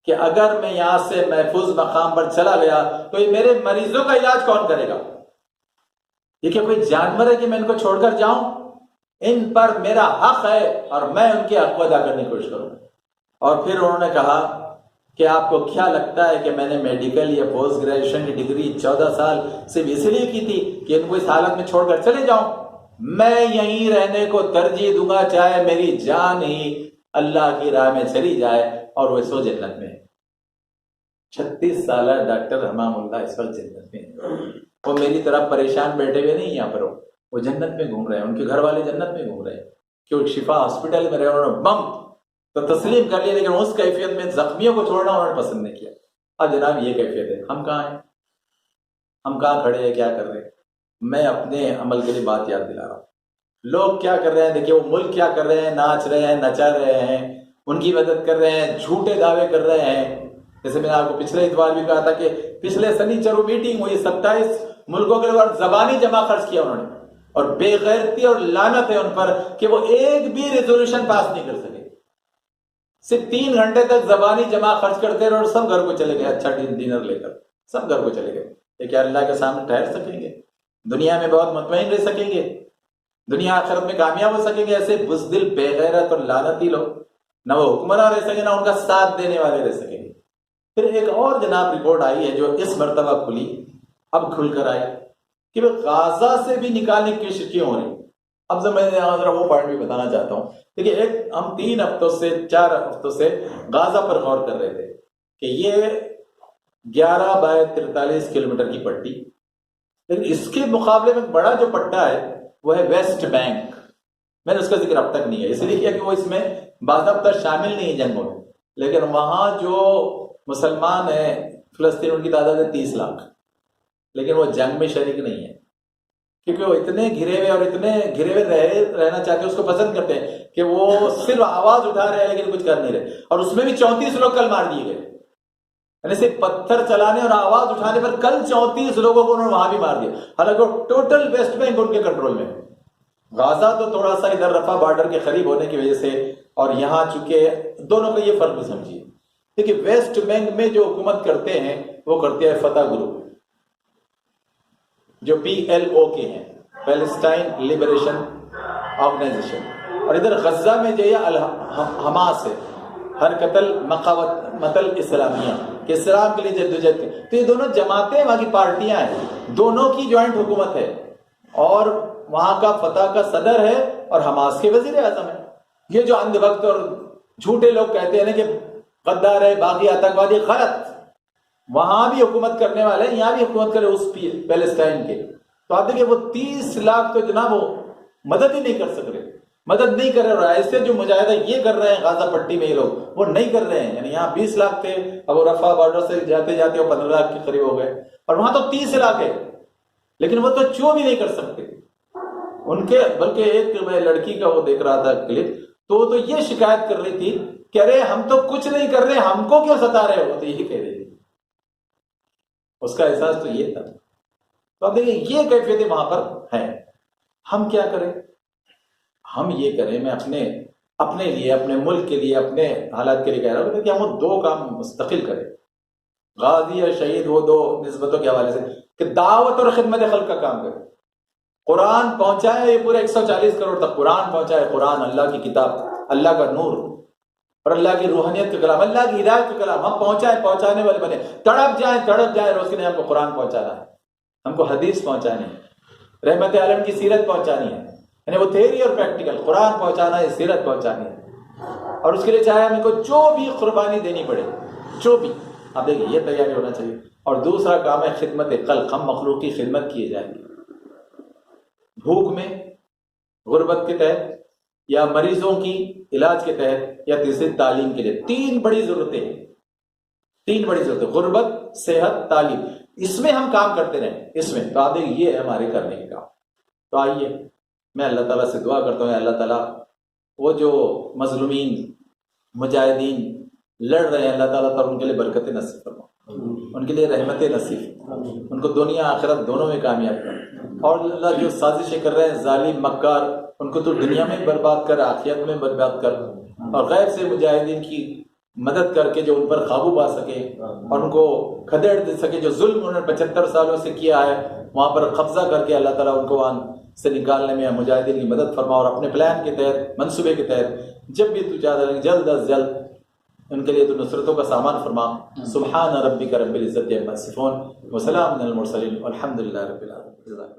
کہ اگر میں یہاں سے محفوظ مقام پر چلا گیا تو یہ میرے مریضوں کا علاج کون کرے گا؟ یہ کیا کوئی جانور ہے کہ میں ان کو چھوڑ کر جاؤں؟ ان پر میرا حق ہے اور میں ان کے حق کو ادا کرنے کی کوشش کروں۔ اور پھر انہوں نے کہا کہ آپ کو کیا لگتا ہے کہ میں نے میڈیکل یا پوسٹ گریجویشن کی ڈگری 14 سال صرف اس لیے کی تھی کہ ان کو اس حالت میں چھوڑ کر چلے جاؤں؟ میں یہیں رہنے کو ترجیح دوں گا، چاہے میری جان ہی اللہ کی راہ میں چلی جائے اور وہ سو جنت میں۔ 36 سالہ ڈاکٹر حمام اللہ اس وقت جنت میں، وہ میری طرح پریشان بیٹھے ہوئے نہیں یہاں پر، وہ جنت میں گھوم رہے ہیں، ان کے گھر والے جنت میں گھوم رہے ہیں، کیوں شفا ہاسپٹل میں رہے، انہوں نے بم تو تسلیم کر لیا، لیکن اس کیفیت میں زخمیوں کو چھوڑنا انہوں نے پسند نہیں کیا۔ اب جناب یہ کیفیت ہے، ہم کہاں ہیں؟ ہم کہاں کھڑے ہیں؟ کیا کر رہے ہیں؟ میں اپنے عمل کے لیے بات یاد دلا رہا ہوں، لوگ کیا کر رہے ہیں، دیکھیے وہ ملک کیا کر رہے ہیں، ناچ رہے ہیں، نچا رہے ہیں، ان کی مدد کر رہے ہیں، جھوٹے دعوے کر رہے ہیں۔ جیسے میں نے آپ کو پچھلے اتوار بھی کہا تھا کہ پچھلے سنیچر میٹنگ ہوئی، 27 ملکوں کے بعد زبانی جمع خرچ کیا انہوں نے، اور بے غیرتی اور لعنت ہے ان پر کہ وہ ایک بھی ریزولوشن پاس نہیں کر سکے، صرف 3 گھنٹے تک زبانی جمع خرچ کرتے رہے اور سب گھر کو چلے گئے، اچھا ڈنر لے کر سب گھر کو چلے گئے۔ یہ کیا اللہ کے سامنے ٹھہر سکیں گے؟ دنیا میں بہت مطمئن رہ سکیں گے؟ دنیا آخرت میں کامیاب ہو سکیں گے؟ ایسے بزدل بے غیرت اور لعنتی لوگ، نہ وہ حکمراں رہ سکیں، نہ ان کا ساتھ دینے والے رہ سکیں گے۔ پھر ایک اور جناب رپورٹ آئی ہے جو اس مرتبہ کھلی، اب کھل کر آئی، کہ وہ غازہ سے بھی نکالنے کی کوشش کیوں ہو رہی۔ اب میں ذرا وہ پوائنٹ بھی بتانا چاہتا ہوں۔ دیکھیے ہم 4 ہفتوں سے غازہ پر غور کر رہے تھے کہ یہ 11 بائی 43 کلومیٹر کی پٹی، لیکن اس کے مقابلے میں بڑا جو پٹا ہے وہ ہے ویسٹ بینک۔ میں نے اس کا ذکر اب تک نہیں ہے، اس لیے کیا کہ وہ اس میں باضابطہ شامل نہیں ہے جنگوں میں، لیکن وہاں جو مسلمان ہیں فلسطین ان کی تعداد ہے 30 لاکھ، لیکن وہ جنگ میں شریک نہیں ہے، کیونکہ وہ اتنے گھرے ہوئے اور اتنے گھرے ہوئے رہنا چاہتے ہیں، اس کو پسند کرتے ہیں کہ وہ صرف آواز اٹھا رہے ہیں لیکن کچھ کر نہیں رہے. اور اس میں بھی 34 لوگ کل مار دیے گئے، یعنی صرف پتھر چلانے اور آواز اٹھانے پر کل 34 لوگوں کو انہوں نے وہاں بھی مار دیا، حالانکہ ٹوٹل ویسٹ بینک ان کے کنٹرول میں. غازہ تو تھوڑا سا ادھر رفح بارڈر کے قریب ہونے کی وجہ سے، اور یہاں چونکہ دونوں کا یہ فرق بھی سمجھیے. دیکھیے ویسٹ بینک میں جو حکومت کرتے ہیں وہ کرتے ہیں فتح گروپ جو PLO کے ہیں، پیلسٹائن لبریشن آرگنائزیشن، اور ادھر غزہ میں جو ہے حماس ہے، حرکت المقاومت الاسلامیہ کہ اسلام کے لیے جدوجہد. تو یہ دونوں جماعتیں وہاں کی پارٹیاں ہیں، دونوں کی جوائنٹ حکومت ہے، اور وہاں کا فتح کا صدر ہے اور حماس کے وزیر اعظم ہے. یہ جو اندھ وقت اور جھوٹے لوگ کہتے ہیں کہ غدار ہے، باغی آتنکوادی، غلط. وہاں بھی حکومت کرنے والے ہیں، یہاں بھی حکومت کرے اس پیلسٹائن کے. تو آپ دیکھیں وہ 30 لاکھ تو جناب وہ مدد ہی نہیں کر سک رہے، مدد نہیں کر رہے. ایسے جو مجاہدہ یہ کر رہے ہیں غازہ پٹی میں یہ لوگ وہ نہیں کر رہے ہیں. یعنی یہاں 20 لاکھ تھے، اب وہ رفح بارڈر سے جاتے جاتے وہ 15 لاکھ کے قریب ہو گئے، اور وہاں تو 30 لاکھ ہے، لیکن وہ تو چو بھی نہیں کر سکتے ان کے. بلکہ ایک میں لڑکی کا وہ دیکھ رہا تھا کلپ، تو وہ تو یہ شکایت کر رہی تھی کہ ارے ہم تو کچھ نہیں کر رہے، ہم کو کیوں ستا رہے ہو، تو یہی کہہ رہی تھی. اس کا احساس تو یہ تھا. تو اب دیکھیں یہ کیفیتیں وہاں پر ہیں. ہم کیا کریں؟ ہم یہ کریں، میں اپنے لیے، اپنے ملک کے لیے، اپنے حالات کے لیے کہہ رہا ہوں کہ ہم وہ 2 کام مستقل کریں. غازی اور شہید وہ 2 نسبتوں کے حوالے سے کہ دعوت اور خدمت خلق کا کام کریں. قرآن پہنچائے، یہ پورے 140 کروڑ تک قرآن پہنچائے. قرآن اللہ کی کتاب، اللہ کا نور اور اللہ کی روحانیت کا کلام، اللہ کی ہدایت کا کلام. ہم پہنچانے والے بنے. تڑپ جائیں روز کے لیے. ہم کو قرآن پہنچانا ہے، ہم کو حدیث پہنچانی ہے، رحمت عالم کی سیرت پہنچانی ہے. یعنی وہ تھیوری اور پریکٹیکل، قرآن پہنچانا ہے، سیرت پہنچانی ہے. اور اس کے لیے چاہے ہم کو جو بھی قربانی دینی پڑے، جو بھی. آپ دیکھیں یہ تیاری ہونا چاہیے. اور دوسرا کام ہے خدمت خلق. ہم مخلوق کی خدمت کیے جائیں گے، بھوک میں، غربت کے تحت، یا مریضوں کی علاج کے تحت، یا تیسری تعلیم کے لیے. 3 بڑی ضرورتیں ہیں، 3 بڑی ضرورتیں: غربت، صحت، تعلیم. اس میں ہم کام کرتے رہیں. اس میں تو آدھے یہ ہے ہمارے کرنے کے کام. تو آئیے میں اللہ تعالیٰ سے دعا کرتا ہوں، اللہ تعالیٰ وہ جو مظلومین مجاہدین لڑ رہے ہیں، اللہ تعالیٰ ان کے لیے برکتیں نصیب فرما، ان کے لیے رحمتیں نصیب، ان کو دنیا آخرت دونوں میں کامیاب کر. اور اللہ جو سازشیں کر رہے ہیں ظالم مکار، ان کو تو دنیا میں برباد کر، آخرت میں برباد کر. اور غیر سے مجاہدین کی مدد کر کے جو ان پر قابو پا سکے اور ان کو کھدیڑ دے سکے. جو ظلم انہوں نے 75 سالوں سے کیا ہے وہاں پر قبضہ کر کے اللہ تعالیٰ ان کو وہاں سے نکالنے میں مجاہدین کی مدد فرما. اور اپنے پلان کے تحت، منصوبے کے تحت جب بھی تو چاہتا ہے جلد از جلد ان کے لیے تو نصرتوں کا سامان فرما. سبحان ربک رب العزت عما یصفون وسلام علی المرسلین والحمد للہ رب العالمین.